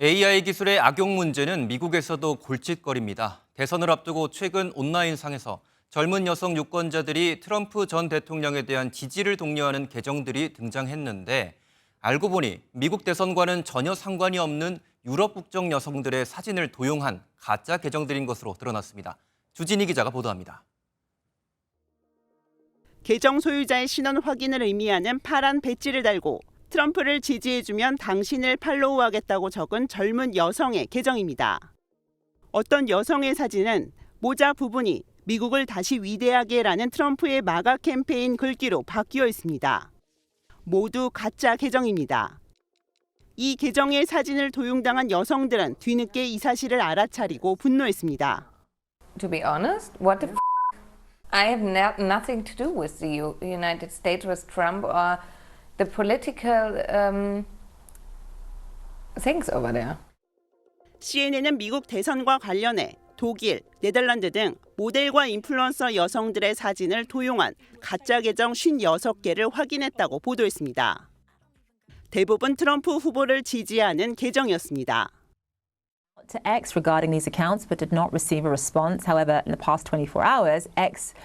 AI 기술의 악용 문제는 미국에서도 골칫거리입니다. 대선을 앞두고 최근 온라인상에서 젊은 여성 유권자들이 트럼프 전 대통령에 대한 지지를 독려하는 계정들이 등장했는데 알고 보니 미국 대선과는 전혀 상관이 없는 유럽 국적 여성들의 사진을 도용한 가짜 계정들인 것으로 드러났습니다. 주진희 기자가 보도합니다. 계정 소유자의 신원 확인을 의미하는 파란 배지를 달고 트럼프를 지지해주면 당신을 팔로우하겠다고 적은 젊은 여성의 계정입니다. 어떤 여성의 사진은 모자 부분이 미국을 다시 위대하게라는 트럼프의 마가 캠페인 글귀로 바뀌어 있습니다. 모두 가짜 계정입니다. 이 계정의 사진을 도용당한 여성들은 뒤늦게 이 사실을 알아차리고 분노했습니다. To be honest, what the I have nothing to do with the United States, with Trump or the political things over there. CNN은 미국 대선과 관련해 독일, 네덜란드 등 모델과 인플루언서 여성들의 사진을 도용한 가짜 계정 56개를 확인했다고 보도했습니다. 대부분 트럼프 후보를 지지하는 계정이었습니다. To X regarding these accounts but did not receive a response. However, in the past 24 hours, X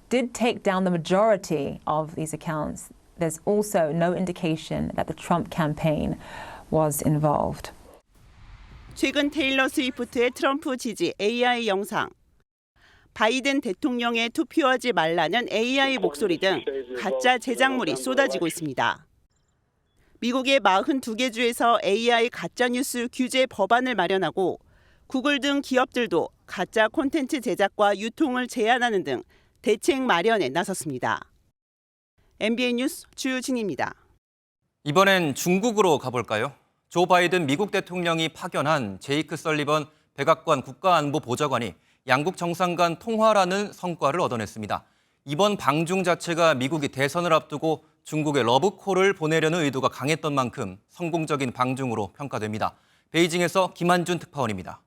did take down the majority of these accounts. There's also no indication that the Trump campaign was involved. 최근 테일러 스위프트의 트럼프 지지 AI 영상, 바이든 대통령에 투표하지 말라는 AI 목소리 등 가짜 제작물이 쏟아지고 있습니다. 미국의 42개 주에서 AI 가짜뉴스 규제 법안을 마련하고 구글 등 기업들도 가짜 콘텐츠 제작과 유통을 제한하는 등 대책 마련에 나섰습니다. MBN 뉴스 주진입니다. 이번엔 중국으로 가볼까요? 조 바이든 미국 대통령이 파견한 제이크 설리번 백악관 국가안보보좌관이 양국 정상 간 통화라는 성과를 얻어냈습니다. 이번 방중 자체가 미국이 대선을 앞두고 중국에 러브콜을 보내려는 의도가 강했던 만큼 성공적인 방중으로 평가됩니다. 베이징에서 김한준 특파원입니다.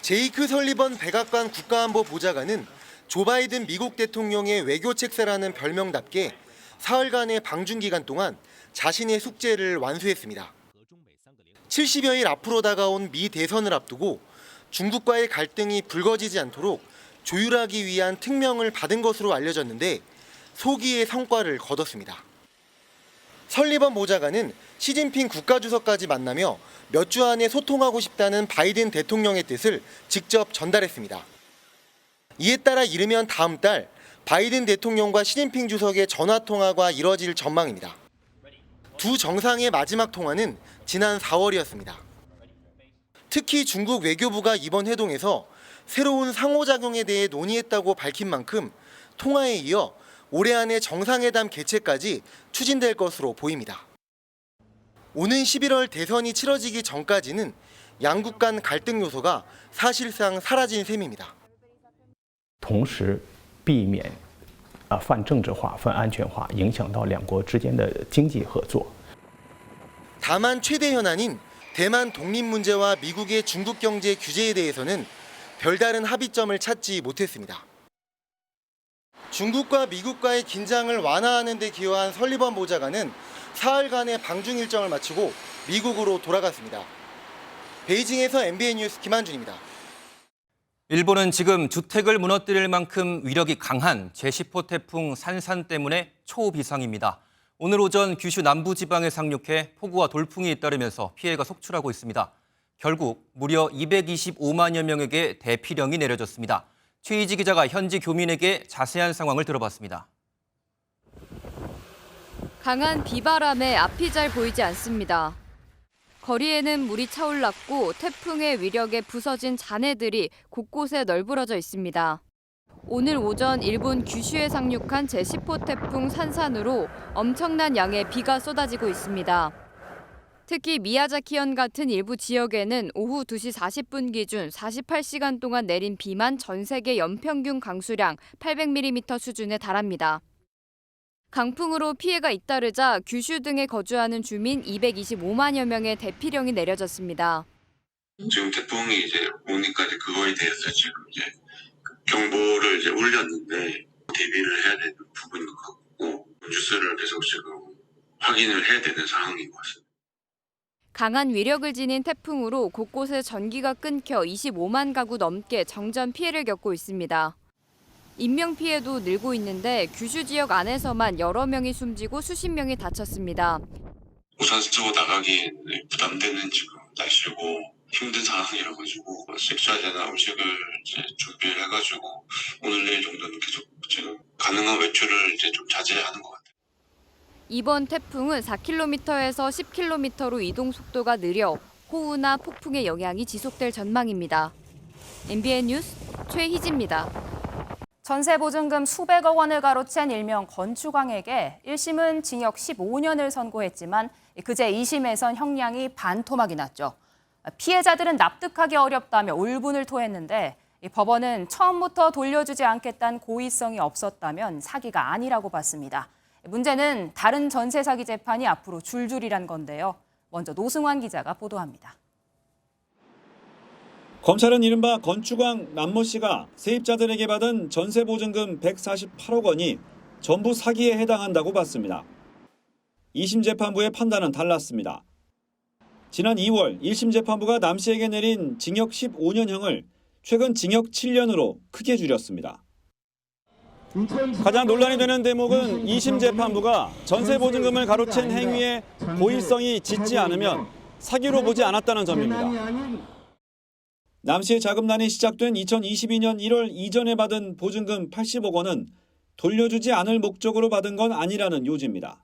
제이크 설리번 백악관 국가안보 보좌관은 조 바이든 미국 대통령의 외교 책사라는 별명답게 사흘간의 방중 기간 동안 자신의 숙제를 완수했습니다. 70여일 앞으로 다가온 미 대선을 앞두고 중국과의 갈등이 불거지지 않도록 조율하기 위한 특명을 받은 것으로 알려졌는데 소기의 성과를 거뒀습니다. 설리번 보좌관은 시진핑 국가주석까지 만나며 몇 주 안에 소통하고 싶다는 바이든 대통령의 뜻을 직접 전달했습니다. 이에 따라 이르면 다음 달 바이든 대통령과 시진핑 주석의 전화통화가 이뤄질 전망입니다. 두 정상의 마지막 통화는 지난 4월이었습니다. 특히 중국 외교부가 이번 회동에서 새로운 상호작용에 대해 논의했다고 밝힌 만큼 통화에 이어 올해 안에 정상회담 개최까지 추진될 것으로 보입니다. 오는 11월 대선이 치러지기 전까지는 양국 간 갈등 요소가 사실상 사라진 셈입니다. 同时避免泛政治化、泛安全化，影响到两国之间的经济合作。 다만 최대 현안인 대만 독립 문제와 미국의 중국 경제 규제에 대해서는 별다른 합의점을 찾지 못했습니다. 중국과 미국과의 긴장을 완화하는 데 기여한 설리번 보좌관은 사흘간의 방중 일정을 마치고 미국으로 돌아갔습니다. 베이징에서 MBN 뉴스 김한준입니다. 일본은 지금 주택을 무너뜨릴 만큼 위력이 강한 제10호 태풍 산산 때문에 초비상입니다. 오늘 오전 규슈 남부지방에 상륙해 폭우와 돌풍이 잇따르면서 피해가 속출하고 있습니다. 결국 무려 225만여 명에게 대피령이 내려졌습니다. 최희지 기자가 현지 교민에게 자세한 상황을 들어봤습니다. 강한 비바람에 앞이 잘 보이지 않습니다. 거리에는 물이 차올랐고 태풍의 위력에 부서진 잔해들이 곳곳에 널브러져 있습니다. 오늘 오전 일본 규슈에 상륙한 제10호 태풍 산산으로 엄청난 양의 비가 쏟아지고 있습니다. 특히 미야자키현 같은 일부 지역에는 오후 2시 40분 기준 48시간 동안 내린 비만 전 세계 연평균 강수량 800mm 수준에 달합니다. 강풍으로 피해가 잇따르자 규슈 등에 거주하는 주민 225만여 명의 대피령이 내려졌습니다. 지금 태풍이 이제 오니까 그거에 대해서 지금 이제 경보를 이제 올렸는데 대비를 해야 되는 부분인 것 같고 뉴스를 계속 지금 확인을 해야 되는 상황인 것 같습니다. 강한 위력을 지닌 태풍으로 곳곳에 전기가 끊겨 25만 가구 넘게 정전 피해를 겪고 있습니다. 인명피해도 늘고 있는데 규슈 지역 안에서만 여러 명이 숨지고 수십 명이 다쳤습니다. 우산 쓰고 나가기 부담되는 지금 날씨고 힘든 상황이라 가지고 식사제나 음식을 이제 준비를 해가지고 오늘 내일 정도는 계속 지금 가능한 외출을 이제 좀 자제하는 것 같아요. 이번 태풍은 4km에서 10km로 이동 속도가 느려 호우나 폭풍의 영향이 지속될 전망입니다. MBN 뉴스 최희지입니다. 전세보증금 수백억 원을 가로챈 일명 건축왕에게 1심은 징역 15년을 선고했지만 그제 2심에선 형량이 반토막이 났죠. 피해자들은 납득하기 어렵다며 울분을 토했는데 법원은 처음부터 돌려주지 않겠다는 고의성이 없었다면 사기가 아니라고 봤습니다. 문제는 다른 전세 사기 재판이 앞으로 줄줄이란 건데요. 먼저 노승환 기자가 보도합니다. 검찰은 이른바 건축왕 남모 씨가 세입자들에게 받은 전세보증금 148억 원이 전부 사기에 해당한다고 봤습니다. 2심 재판부의 판단은 달랐습니다. 지난 2월 1심 재판부가 남 씨에게 내린 징역 15년형을 최근 징역 7년으로 크게 줄였습니다. 가장 논란이 되는 대목은 2심 재판부가 전세보증금을 가로챈 행위에 고의성이 짙지 않으면 사기로 보지 않았다는 점입니다. 남 씨의 자금난이 시작된 2022년 1월 이전에 받은 보증금 80억 원은 돌려주지 않을 목적으로 받은 건 아니라는 요지입니다.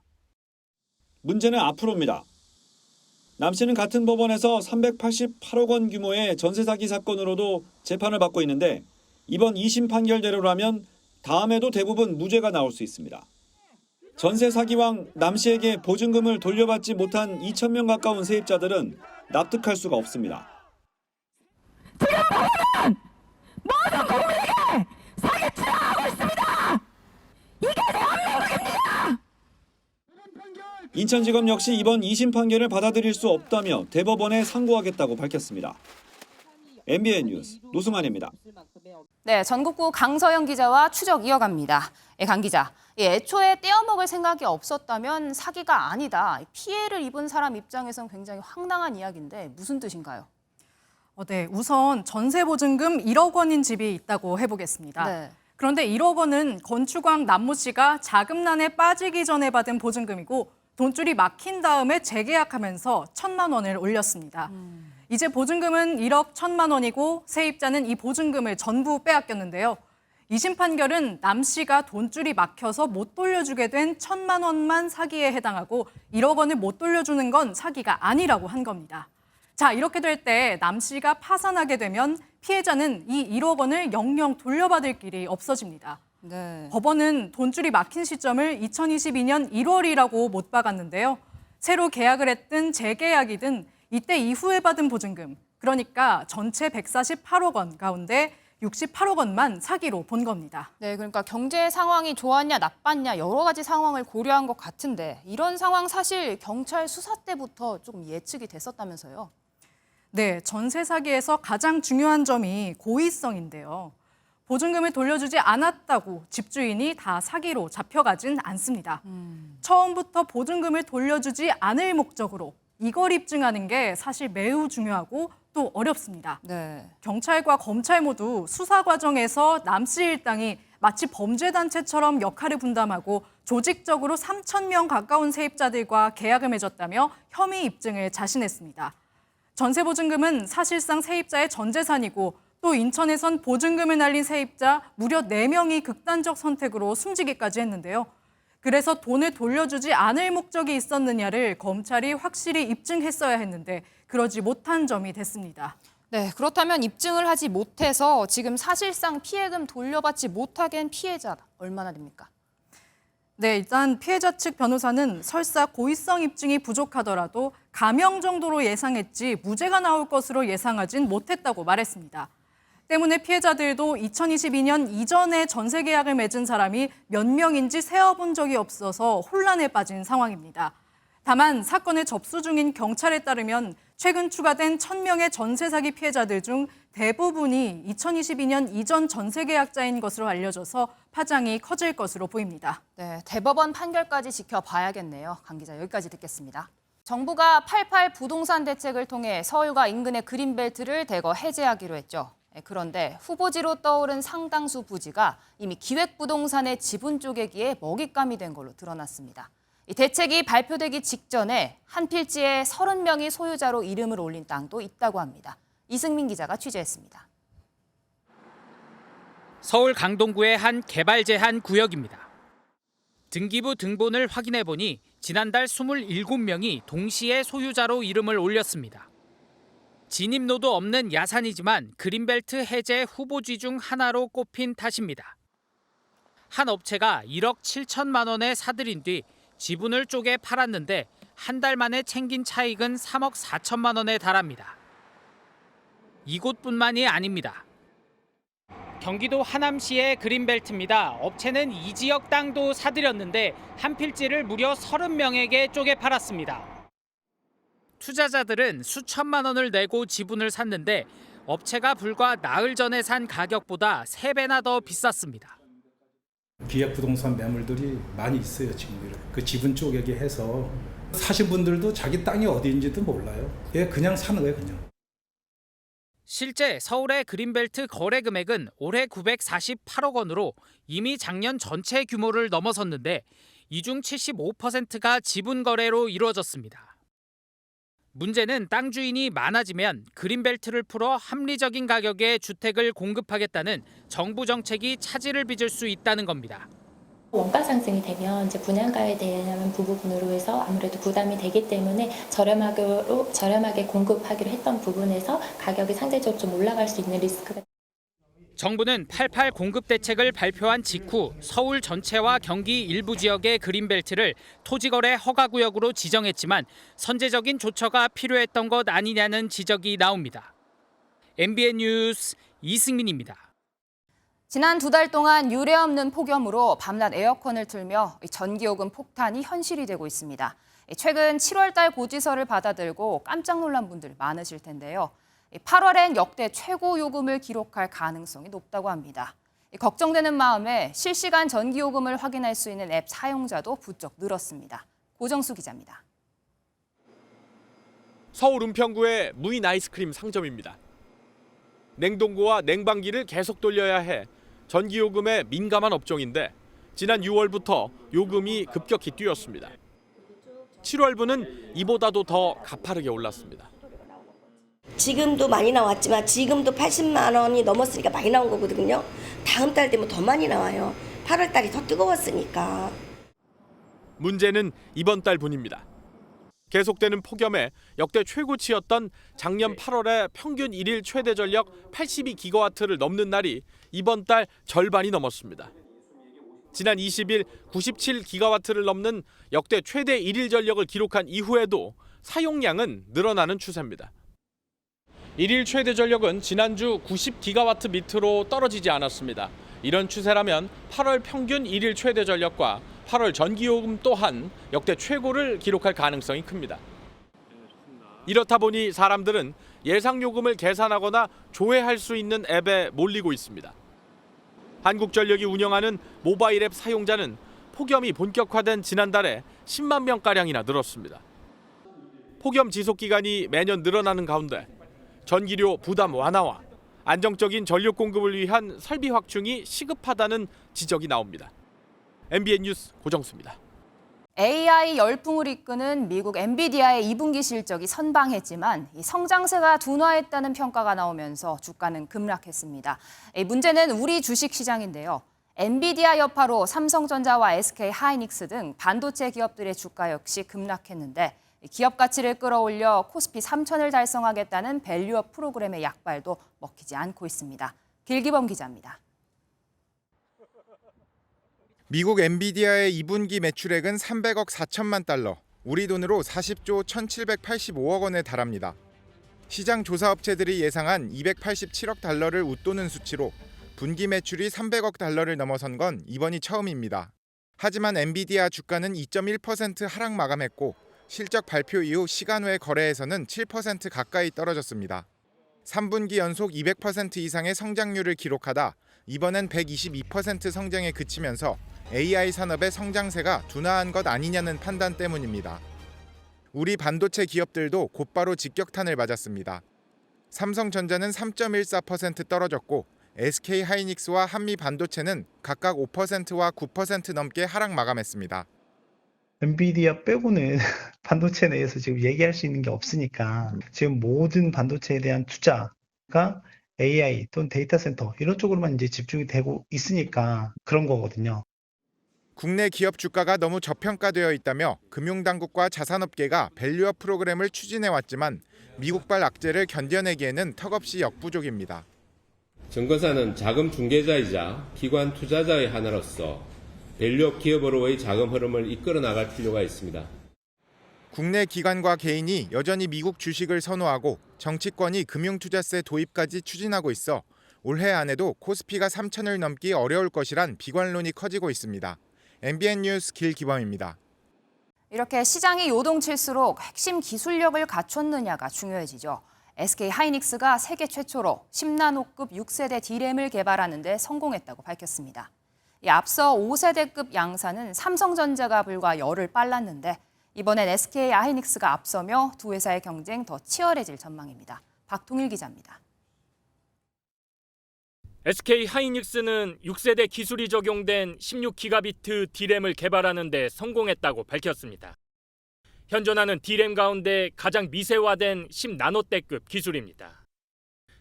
문제는 앞으로입니다. 남 씨는 같은 법원에서 388억 원 규모의 전세 사기 사건으로도 재판을 받고 있는데 이번 2심 판결대로라면 다음에도 대부분 무죄가 나올 수 있습니다. 전세 사기왕 남 씨에게 보증금을 돌려받지 못한 2,000명 가까운 세입자들은 납득할 수가 없습니다. 제가 모든 국민에게 사기치려 하고 있습니다. 이게 대한민국입니다. 인천지검 역시 이번 2심 판결을 받아들일 수 없다며 대법원에 상고하겠다고 밝혔습니다. MBN 뉴스 노승환입니다. 네, 전국구 강서영 기자와 추적 이어갑니다. 강 기자, 애초에 떼어먹을 생각이 없었다면 사기가 아니다. 피해를 입은 사람 입장에선 굉장히 황당한 이야기인데 무슨 뜻인가요? 네, 우선 전세보증금 1억 원인 집이 있다고 해보겠습니다. 네. 그런데 1억 원은 건축왕 남모 씨가 자금난에 빠지기 전에 받은 보증금이고 돈줄이 막힌 다음에 재계약하면서 1,000만 원을 올렸습니다. 이제 보증금은 1억 1,000만 원이고 세입자는 이 보증금을 전부 빼앗겼는데요. 2심 판결은 남 씨가 돈줄이 막혀서 못 돌려주게 된 1,000만 원만 사기에 해당하고 1억 원을 못 돌려주는 건 사기가 아니라고 한 겁니다. 자, 이렇게 될 때 남 씨가 파산하게 되면 피해자는 이 1억 원을 영영 돌려받을 길이 없어집니다. 네. 법원은 돈줄이 막힌 시점을 2022년 1월이라고 못 박았는데요. 새로 계약을 했든 재계약이든 이때 이후에 받은 보증금, 그러니까 전체 148억 원 가운데 68억 원만 사기로 본 겁니다. 네, 그러니까 경제 상황이 좋았냐 나빴냐 여러 가지 상황을 고려한 것 같은데 이런 상황 사실 경찰 수사 때부터 조금 예측이 됐었다면서요? 네, 전세 사기에서 가장 중요한 점이 고의성인데요. 보증금을 돌려주지 않았다고 집주인이 다 사기로 잡혀가진 않습니다. 처음부터 보증금을 돌려주지 않을 목적으로 이걸 입증하는 게 사실 매우 중요하고 또 어렵습니다. 네. 경찰과 검찰 모두 수사 과정에서 남 씨 일당이 마치 범죄단체처럼 역할을 분담하고 조직적으로 3,000명 가까운 세입자들과 계약을 맺었다며 혐의 입증을 자신했습니다. 전세보증금은 사실상 세입자의 전 재산이고 또 인천에선 보증금을 날린 세입자 무려 4명이 극단적 선택으로 숨지기까지 했는데요. 그래서 돈을 돌려주지 않을 목적이 있었느냐를 검찰이 확실히 입증했어야 했는데 그러지 못한 점이 됐습니다. 네, 그렇다면 입증을 하지 못해서 지금 사실상 피해금 돌려받지 못하게 한 피해자 얼마나 됩니까? 네, 일단 피해자 측 변호사는 설사 고의성 입증이 부족하더라도 감형 정도로 예상했지 무죄가 나올 것으로 예상하진 못했다고 말했습니다. 때문에 피해자들도 2022년 이전에 전세 계약을 맺은 사람이 몇 명인지 세어본 적이 없어서 혼란에 빠진 상황입니다. 다만 사건을 접수 중인 경찰에 따르면 최근 추가된 1,000명의 전세 사기 피해자들 중 대부분이 2022년 이전 전세 계약자인 것으로 알려져서 파장이 커질 것으로 보입니다. 네, 대법원 판결까지 지켜봐야겠네요. 강 기자, 여기까지 듣겠습니다. 정부가 88 부동산 대책을 통해 서울과 인근의 그린벨트를 대거 해제하기로 했죠. 그런데 후보지로 떠오른 상당수 부지가 이미 기획부동산의 지분 쪼개기에 먹잇감이 된 걸로 드러났습니다. 이 대책이 발표되기 직전에 한 필지에 30명이 소유자로 이름을 올린 땅도 있다고 합니다. 이승민 기자가 취재했습니다. 서울 강동구의 한 개발 제한 구역입니다. 등기부 등본을 확인해 보니 지난달 27명이 동시에 소유자로 이름을 올렸습니다. 진입로도 없는 야산이지만 그린벨트 해제 후보지 중 하나로 꼽힌 탓입니다. 한 업체가 1억 7천만 원에 사들인 뒤 지분을 쪼개 팔았는데 한 달 만에 챙긴 차익은 3억 4천만 원에 달합니다. 이곳뿐만이 아닙니다. 경기도 하남시의 그린벨트입니다. 업체는 이 지역 땅도 사들였는데 한 필지를 무려 30명에게 쪼개 팔았습니다. 투자자들은 수천만 원을 내고 지분을 샀는데 업체가 불과 나흘 전에 산 가격보다 3배나 더 비쌌습니다. 기획부동산 매물들이 많이 있어요. 지금 그 지분 쪼개기 해서 사신 분들도 자기 땅이 어디인지도 몰라요. 그냥 사는 거예요, 그냥. 실제 서울의 그린벨트 거래 금액은 올해 948억 원으로 이미 작년 전체 규모를 넘어섰는데 이 중 75%가 지분 거래로 이루어졌습니다. 문제는 땅 주인이 많아지면 그린벨트를 풀어 합리적인 가격에 주택을 공급하겠다는 정부 정책이 차질을 빚을 수 있다는 겁니다. 원가 상승이 되면 이제 분양가에 대한 부분으로 해서 아무래도 부담이 되기 때문에 저렴하게 공급하기로 했던 부분에서 가격이 상대적으로 좀 올라갈 수 있는 리스크가. 정부는 88 공급 대책을 발표한 직후 서울 전체와 경기 일부 지역의 그린벨트를 토지거래 허가구역으로 지정했지만 선제적인 조처가 필요했던 것 아니냐는 지적이 나옵니다. MBN 뉴스 이승민입니다. 지난 2달 동안 유례 없는 폭염으로 밤낮 에어컨을 틀며 전기요금 폭탄이 현실이 되고 있습니다. 최근 7월 달 고지서를 받아들고 깜짝 놀란 분들 많으실 텐데요. 8월엔 역대 최고 요금을 기록할 가능성이 높다고 합니다. 걱정되는 마음에 실시간 전기요금을 확인할 수 있는 앱 사용자도 부쩍 늘었습니다. 고정수 기자입니다. 서울 은평구의 무인 아이스크림 상점입니다. 냉동고와 냉방기를 계속 돌려야 해 전기요금에 민감한 업종인데 지난 6월부터 요금이 급격히 뛰었습니다. 7월분은 이보다도 더 가파르게 올랐습니다. 지금도 많이 나왔지만 지금도 80만 원이 넘었으니까 많이 나온 거거든요. 다음 달 되면 더 많이 나와요. 8월 달이 더 뜨거웠으니까. 문제는 이번 달분입니다. 계속되는 폭염에 역대 최고치였던 작년 8월에 평균 1일 최대 전력 82기가와트를 넘는 날이 이번 달 절반이 넘었습니다. 지난 20일 97기가와트를 넘는 역대 최대 1일 전력을 기록한 이후에도 사용량은 늘어나는 추세입니다. 1일 최대 전력은 지난주 90기가와트 밑으로 떨어지지 않았습니다. 이런 추세라면 8월 평균 1일 최대 전력과 8월 전기요금 또한 역대 최고를 기록할 가능성이 큽니다. 이렇다 보니 사람들은 예상요금을 계산하거나 조회할 수 있는 앱에 몰리고 있습니다. 한국전력이 운영하는 모바일 앱 사용자는 폭염이 본격화된 지난달에 10만 명가량이나 늘었습니다. 폭염 지속기간이 매년 늘어나는 가운데 전기료 부담 완화와 안정적인 전력 공급을 위한 설비 확충이 시급하다는 지적이 나옵니다. MBN 뉴스 고정수입니다. AI 열풍을 이끄는 미국 엔비디아의 2분기 실적이 선방했지만 이 성장세가 둔화했다는 평가가 나오면서 주가는 급락했습니다. 문제는 우리 주식시장인데요. 엔비디아 여파로 삼성전자와 SK하이닉스 등 반도체 기업들의 주가 역시 급락했는데 기업 가치를 끌어올려 코스피 3000을 달성하겠다는 밸류업 프로그램의 약발도 먹히지 않고 있습니다. 길기범 기자입니다. 미국 엔비디아의 2분기 매출액은 300억 4천만 달러, 우리 돈으로 40조 1,785억 원에 달합니다. 시장 조사 업체들이 예상한 287억 달러를 웃도는 수치로 분기 매출이 300억 달러를 넘어선 건 이번이 처음입니다. 하지만 엔비디아 주가는 2.1% 하락 마감했고 실적 발표 이후 시간 외 거래에서는 7% 가까이 떨어졌습니다. 3분기 연속 200% 이상의 성장률을 기록하다 이번엔 122% 성장에 그치면서 AI 산업의 성장세가 둔화한 것 아니냐는 판단 때문입니다. 우리 반도체 기업들도 곧바로 직격탄을 맞았습니다. 삼성전자는 3.14% 떨어졌고 SK하이닉스와 한미반도체는 각각 5%와 9% 넘게 하락 마감했습니다. 엔비디아 빼고는 반도체 내에서 지금 얘기할 수 있는 게 없으니까 지금 모든 반도체에 대한 투자가 AI 또는 데이터 센터 이런 쪽으로만 이제 집중이 되고 있으니까 그런 거거든요. 국내 기업 주가가 너무 저평가되어 있다며 금융당국과 자산업계가 밸류업 프로그램을 추진해왔지만 미국발 악재를 견뎌내기에는 턱없이 역부족입니다. 증권사는 자금 중개자이자 기관 투자자의 하나로서 밸류업 기업으로의 자금 흐름을 이끌어 나갈 필요가 있습니다. 국내 기관과 개인이 여전히 미국 주식을 선호하고 정치권이 금융투자세 도입까지 추진하고 있어 올해 안에도 코스피가 3,000을 넘기 어려울 것이란 비관론이 커지고 있습니다. MBN 뉴스 길기범입니다. 이렇게 시장이 요동칠수록 핵심 기술력을 갖췄느냐가 중요해지죠. SK하이닉스가 세계 최초로 10나노급 6세대 D램을 개발하는 데 성공했다고 밝혔습니다. 앞서 5세대급 양산은 삼성전자가 불과 열을 빨랐는데 이번엔 SK하이닉스가 앞서며 두 회사의 경쟁 더 치열해질 전망입니다. 박통일 기자입니다. SK하이닉스는 6세대 기술이 적용된 16기가비트 D램을 개발하는 데 성공했다고 밝혔습니다. 현존하는 D램 가운데 가장 미세화된 10나노대급 기술입니다.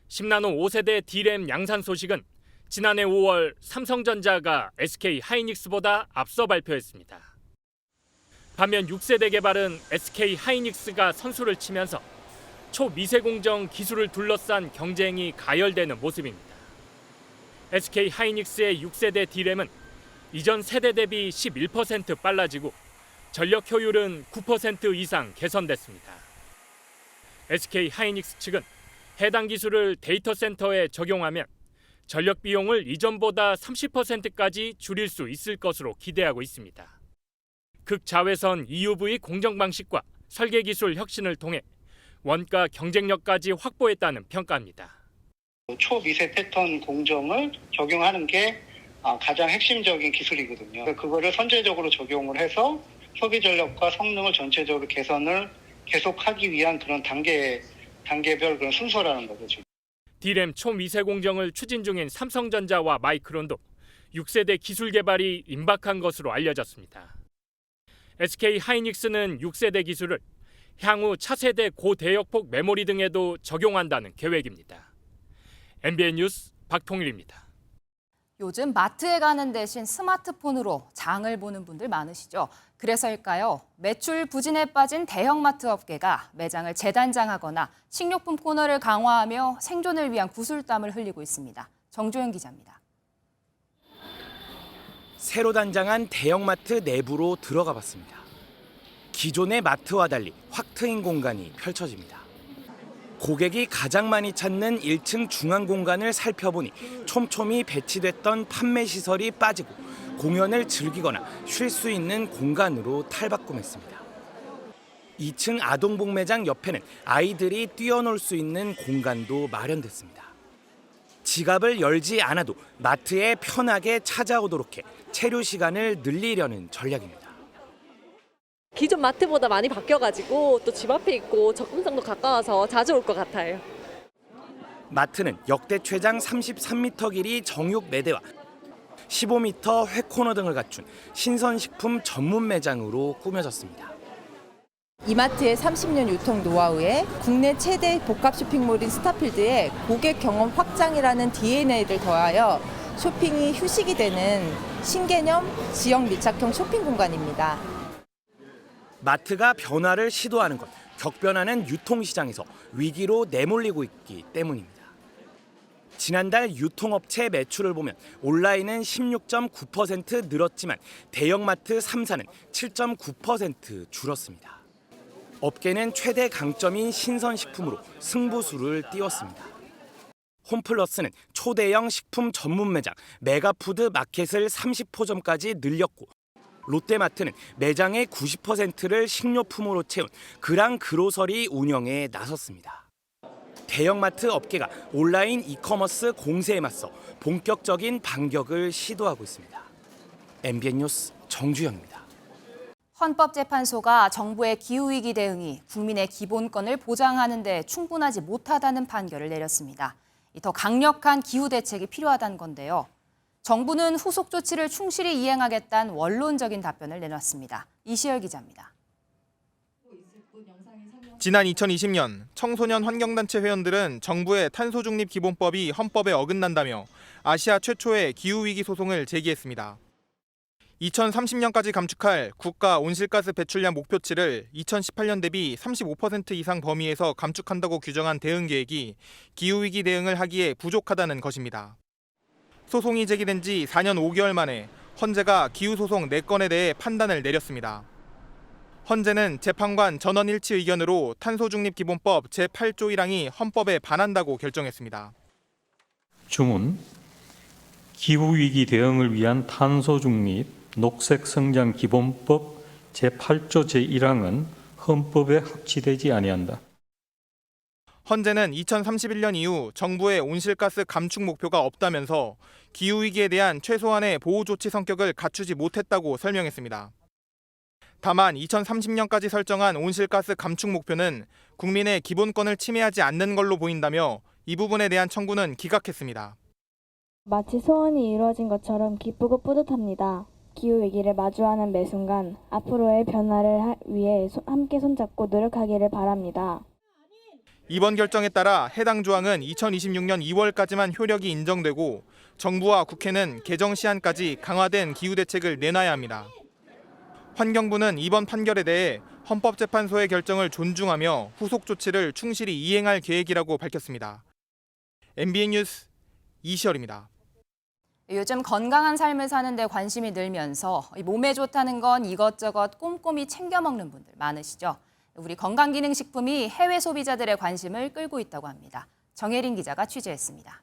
10나노 5세대 D램 양산 소식은 지난해 5월 삼성전자가 SK하이닉스보다 앞서 발표했습니다. 반면 6세대 개발은 SK하이닉스가 선수를 치면서 초미세공정 기술을 둘러싼 경쟁이 가열되는 모습입니다. SK하이닉스의 6세대 D램은 이전 세대 대비 11% 빨라지고 전력 효율은 9% 이상 개선됐습니다. SK하이닉스 측은 해당 기술을 데이터 센터에 적용하면 전력 비용을 이전보다 30%까지 줄일 수 있을 것으로 기대하고 있습니다. 극자외선 EUV 공정 방식과 설계 기술 혁신을 통해 원가 경쟁력까지 확보했다는 평가입니다. 초미세 패턴 공정을 적용하는 게 가장 핵심적인 기술이거든요. 그거를 선제적으로 적용을 해서 소비 전력과 성능을 전체적으로 개선을 계속하기 위한 그런 단계별 그런 순서라는 거죠. 지금. D램 초미세 공정을 추진 중인 삼성전자와 마이크론도 6세대 기술 개발이 임박한 것으로 알려졌습니다. SK 하이닉스는 6세대 기술을 향후 차세대 고대역폭 메모리 등에도 적용한다는 계획입니다. MBN 뉴스 박통일입니다. 요즘 마트에 가는 대신 스마트폰으로 장을 보는 분들 많으시죠? 그래서일까요? 매출 부진에 빠진 대형마트 업계가 매장을 재단장하거나 식료품 코너를 강화하며 생존을 위한 구슬땀을 흘리고 있습니다. 정조영 기자입니다. 새로 단장한 대형마트 내부로 들어가 봤습니다. 기존의 마트와 달리 확 트인 공간이 펼쳐집니다. 고객이 가장 많이 찾는 1층 중앙 공간을 살펴보니 촘촘히 배치됐던 판매 시설이 빠지고 공연을 즐기거나 쉴 수 있는 공간으로 탈바꿈했습니다. 2층 아동복 매장 옆에는 아이들이 뛰어놀 수 있는 공간도 마련됐습니다. 지갑을 열지 않아도 마트에 편하게 찾아오도록 해 체류 시간을 늘리려는 전략입니다. 기존 마트보다 많이 바뀌어가지고 또 집 앞에 있고 접근성도 가까워서 자주 올 것 같아요. 마트는 역대 최장 33m 길이 정육 매대와 15m 회코너 등을 갖춘 신선식품 전문 매장으로 꾸며졌습니다. 이마트의 30년 유통 노하우에 국내 최대 복합 쇼핑몰인 스타필드의 고객 경험 확장이라는 DNA를 더하여 쇼핑이 휴식이 되는 신개념 지역 밀착형 쇼핑 공간입니다. 마트가 변화를 시도하는 것, 격변하는 유통시장에서 위기로 내몰리고 있기 때문입니다. 지난달 유통업체 매출을 보면 온라인은 16.9% 늘었지만 대형마트 3사는 7.9% 줄었습니다. 업계는 최대 강점인 신선식품으로 승부수를 띄웠습니다. 홈플러스는 초대형 식품 전문 매장 메가푸드 마켓을 30호점까지 늘렸고 롯데마트는 매장의 90%를 식료품으로 채운 그랑 그로서리 운영에 나섰습니다. 대형마트 업계가 온라인 이커머스 공세에 맞서 본격적인 반격을 시도하고 있습니다. MBN 뉴스 정주영입니다. 헌법재판소가 정부의 기후위기 대응이 국민의 기본권을 보장하는 데 충분하지 못하다는 판결을 내렸습니다. 더 강력한 기후 대책이 필요하다는 건데요. 정부는 후속 조치를 충실히 이행하겠다는 원론적인 답변을 내놨습니다. 이시열 기자입니다. 지난 2020년 청소년 환경단체 회원들은 정부의 탄소중립기본법이 헌법에 어긋난다며 아시아 최초의 기후위기 소송을 제기했습니다. 2030년까지 감축할 국가 온실가스 배출량 목표치를 2018년 대비 35% 이상 범위에서 감축한다고 규정한 대응 계획이 기후위기 대응을 하기에 부족하다는 것입니다. 소송이 제기된 지 4년 5개월 만에 헌재가 기후소송 4건에 대해 판단을 내렸습니다. 헌재는 재판관 전원 일치 의견으로 탄소중립기본법 제8조 1항이 헌법에 반한다고 결정했습니다. 주문, 기후위기 대응을 위한 탄소중립 녹색성장기본법 제8조 제1항은 헌법에 합치되지 아니한다. 헌재는 2031년 이후 정부의 온실가스 감축 목표가 없다면서 기후위기에 대한 최소한의 보호조치 성격을 갖추지 못했다고 설명했습니다. 다만 2030년까지 설정한 온실가스 감축 목표는 국민의 기본권을 침해하지 않는 걸로 보인다며 이 부분에 대한 청구는 기각했습니다. 마치 소원이 이루어진 것처럼 기쁘고 뿌듯합니다. 기후위기를 마주하는 매 순간 앞으로의 변화를 위해 함께 손잡고 노력하기를 바랍니다. 이번 결정에 따라 해당 조항은 2026년 2월까지만 효력이 인정되고 정부와 국회는 개정 시한까지 강화된 기후대책을 내놔야 합니다. 환경부는 이번 판결에 대해 헌법재판소의 결정을 존중하며 후속 조치를 충실히 이행할 계획이라고 밝혔습니다. MBN 뉴스 이시열입니다. 요즘 건강한 삶을 사는 데 관심이 늘면서 몸에 좋다는 건 이것저것 꼼꼼히 챙겨 먹는 분들 많으시죠? 우리 건강기능식품이 해외 소비자들의 관심을 끌고 있다고 합니다. 정혜린 기자가 취재했습니다.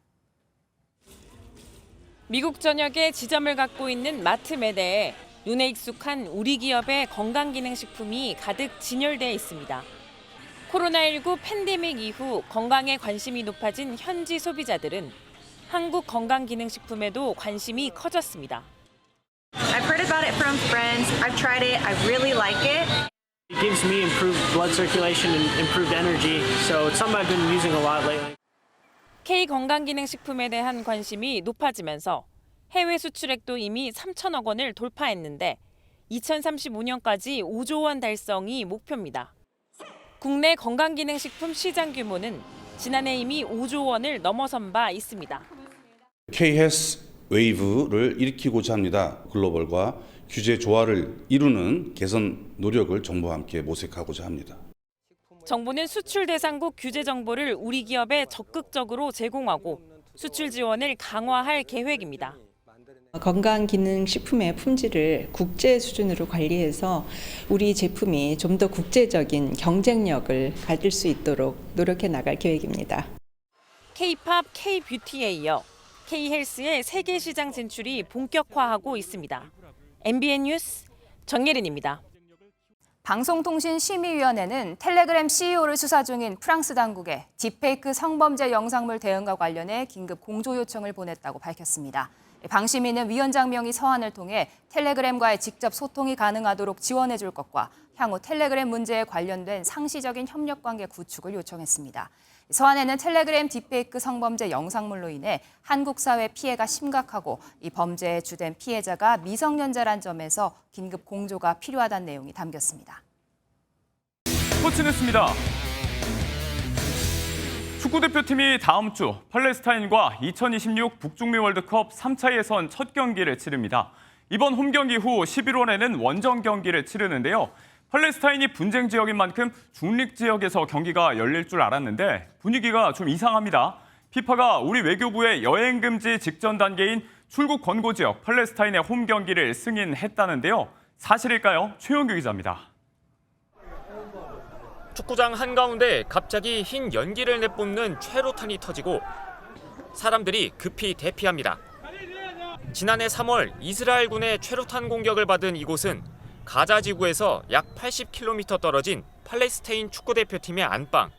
미국 전역에 지점을 갖고 있는 마트 매대에 눈에 익숙한 우리 기업의 건강기능식품이 가득 진열돼 있습니다. 코로나19 팬데믹 이후 건강에 관심이 높아진 현지 소비자들은 한국 건강기능식품에도 관심이 커졌습니다. I've heard about it from friends. I've tried it. I really like it. It gives me improved blood circulation and improved energy. So it's something I've been using a lot lately. K 건강기능식품에 대한 관심이 높아지면서 해외 수출액도 이미 3천억 원을 돌파했는데 2035년까지 5조 원 달성이 목표입니다. 국내 건강기능식품 시장 규모는 지난해 이미 5조 원을 넘어선 바 있습니다. K-헬스 웨이브를 일으키고자 합니다. 글로벌과 규제 조화를 이루는 개선 노력을 정부와 함께 모색하고자 합니다. 정부는 수출 대상국 규제 정보를 우리 기업에 적극적으로 제공하고 수출 지원을 강화할 계획입니다. 건강기능식품의 품질을 국제 수준으로 관리해서 우리 제품이 좀 더 국제적인 경쟁력을 가질 수 있도록 노력해 나갈 계획입니다. K-팝, K-뷰티에 이어 K-헬스의 세계 시장 진출이 본격화하고 있습니다. MBN 뉴스 정예린입니다. 방송통신심의위원회는 텔레그램 CEO를 수사 중인 프랑스 당국에 딥페이크 성범죄 영상물 대응과 관련해 긴급 공조 요청을 보냈다고 밝혔습니다. 방심위는 위원장 명의 서한을 통해 텔레그램과의 직접 소통이 가능하도록 지원해 줄 것과 향후 텔레그램 문제에 관련된 상시적인 협력관계 구축을 요청했습니다. 서한에는 텔레그램 딥페이크 성범죄 영상물로 인해 한국 사회 피해가 심각하고 이 범죄의 주된 피해자가 미성년자란 점에서 긴급 공조가 필요하다는 내용이 담겼습니다. 스포츠 뉴스입니다. 축구대표팀이 다음 주 팔레스타인과 2026 북중미 월드컵 3차 예선 첫 경기를 치릅니다. 이번 홈 경기 후 11월에는 원정 경기를 치르는데요. 팔레스타인이 분쟁 지역인 만큼 중립 지역에서 경기가 열릴 줄 알았는데 분위기가 좀 이상합니다. 피파가 우리 외교부의 여행 금지 직전 단계인 출국 권고 지역 팔레스타인의 홈 경기를 승인했다는데요. 사실일까요? 최영규 기자입니다. 축구장 한가운데 갑자기 흰 연기를 내뿜는 최루탄이 터지고 사람들이 급히 대피합니다. 지난해 3월 이스라엘군의 최루탄 공격을 받은 이곳은 가자 지구에서 약 80km 떨어진 팔레스타인 축구대표팀의 안방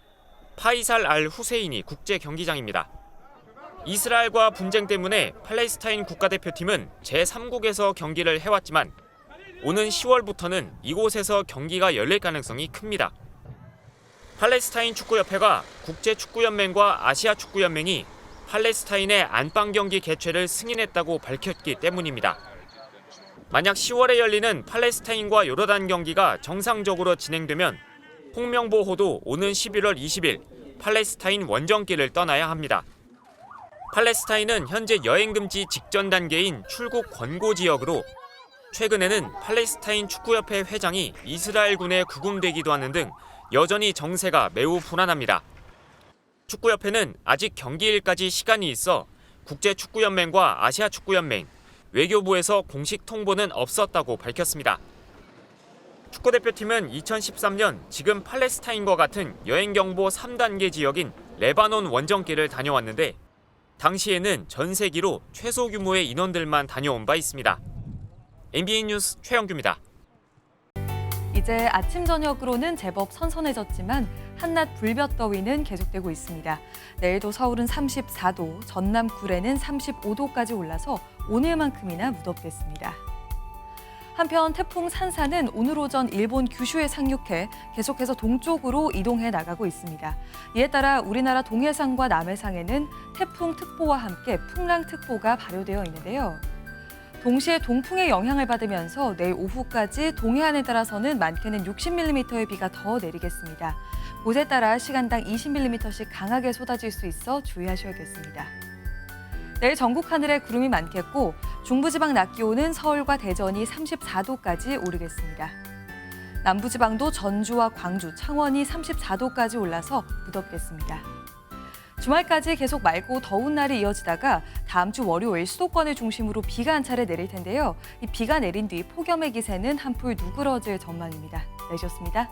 파이살 알 후세이니 국제 경기장입니다. 이스라엘과 분쟁 때문에 팔레스타인 국가대표팀은 제3국에서 경기를 해왔지만 오는 10월부터는 이곳에서 경기가 열릴 가능성이 큽니다. 팔레스타인 축구협회가 국제축구연맹과 아시아축구연맹이 팔레스타인의 안방 경기 개최를 승인했다고 밝혔기 때문입니다. 만약 10월에 열리는 팔레스타인과 요르단 경기가 정상적으로 진행되면 홍명보호도 오는 11월 20일 팔레스타인 원정길을 떠나야 합니다. 팔레스타인은 현재 여행금지 직전 단계인 출국 권고 지역으로 최근에는 팔레스타인 축구협회 회장이 이스라엘군에 구금되기도 하는 등 여전히 정세가 매우 불안합니다. 축구협회는 아직 경기일까지 시간이 있어 국제축구연맹과 아시아축구연맹, 외교부에서 공식 통보는 없었다고 밝혔습니다. 축구대표팀은 2013년 지금 팔레스타인과 같은 여행경보 3단계 지역인 레바논 원정길을 다녀왔는데 당시에는 전 세기로 최소 규모의 인원들만 다녀온 바 있습니다. MBN 뉴스 최영규입니다. 이제 아침 저녁으로는 제법 선선해졌지만 한낮 불볕더위는 계속되고 있습니다. 내일도 서울은 34도, 전남 구례는 35도까지 올라서 오늘만큼이나 무덥겠습니다. 한편 태풍 산사는 오늘 오전 일본 규슈에 상륙해 계속해서 동쪽으로 이동해 나가고 있습니다. 이에 따라 우리나라 동해상과 남해상에는 태풍특보와 함께 풍랑특보가 발효되어 있는데요. 동시에 동풍의 영향을 받으면서 내일 오후까지 동해안에 따라서는 많게는 60mm의 비가 더 내리겠습니다. 곳에 따라 시간당 20mm씩 강하게 쏟아질 수 있어 주의하셔야겠습니다. 내일 전국 하늘에 구름이 많겠고 중부지방 낮 기온은 서울과 대전이 34도까지 오르겠습니다. 남부지방도 전주와 광주, 창원이 34도까지 올라서 무덥겠습니다. 주말까지 계속 맑고 더운 날이 이어지다가 다음 주 월요일 수도권을 중심으로 비가 한 차례 내릴 텐데요. 이 비가 내린 뒤 폭염의 기세는 한풀 누그러질 전망입니다. 내셨습니다.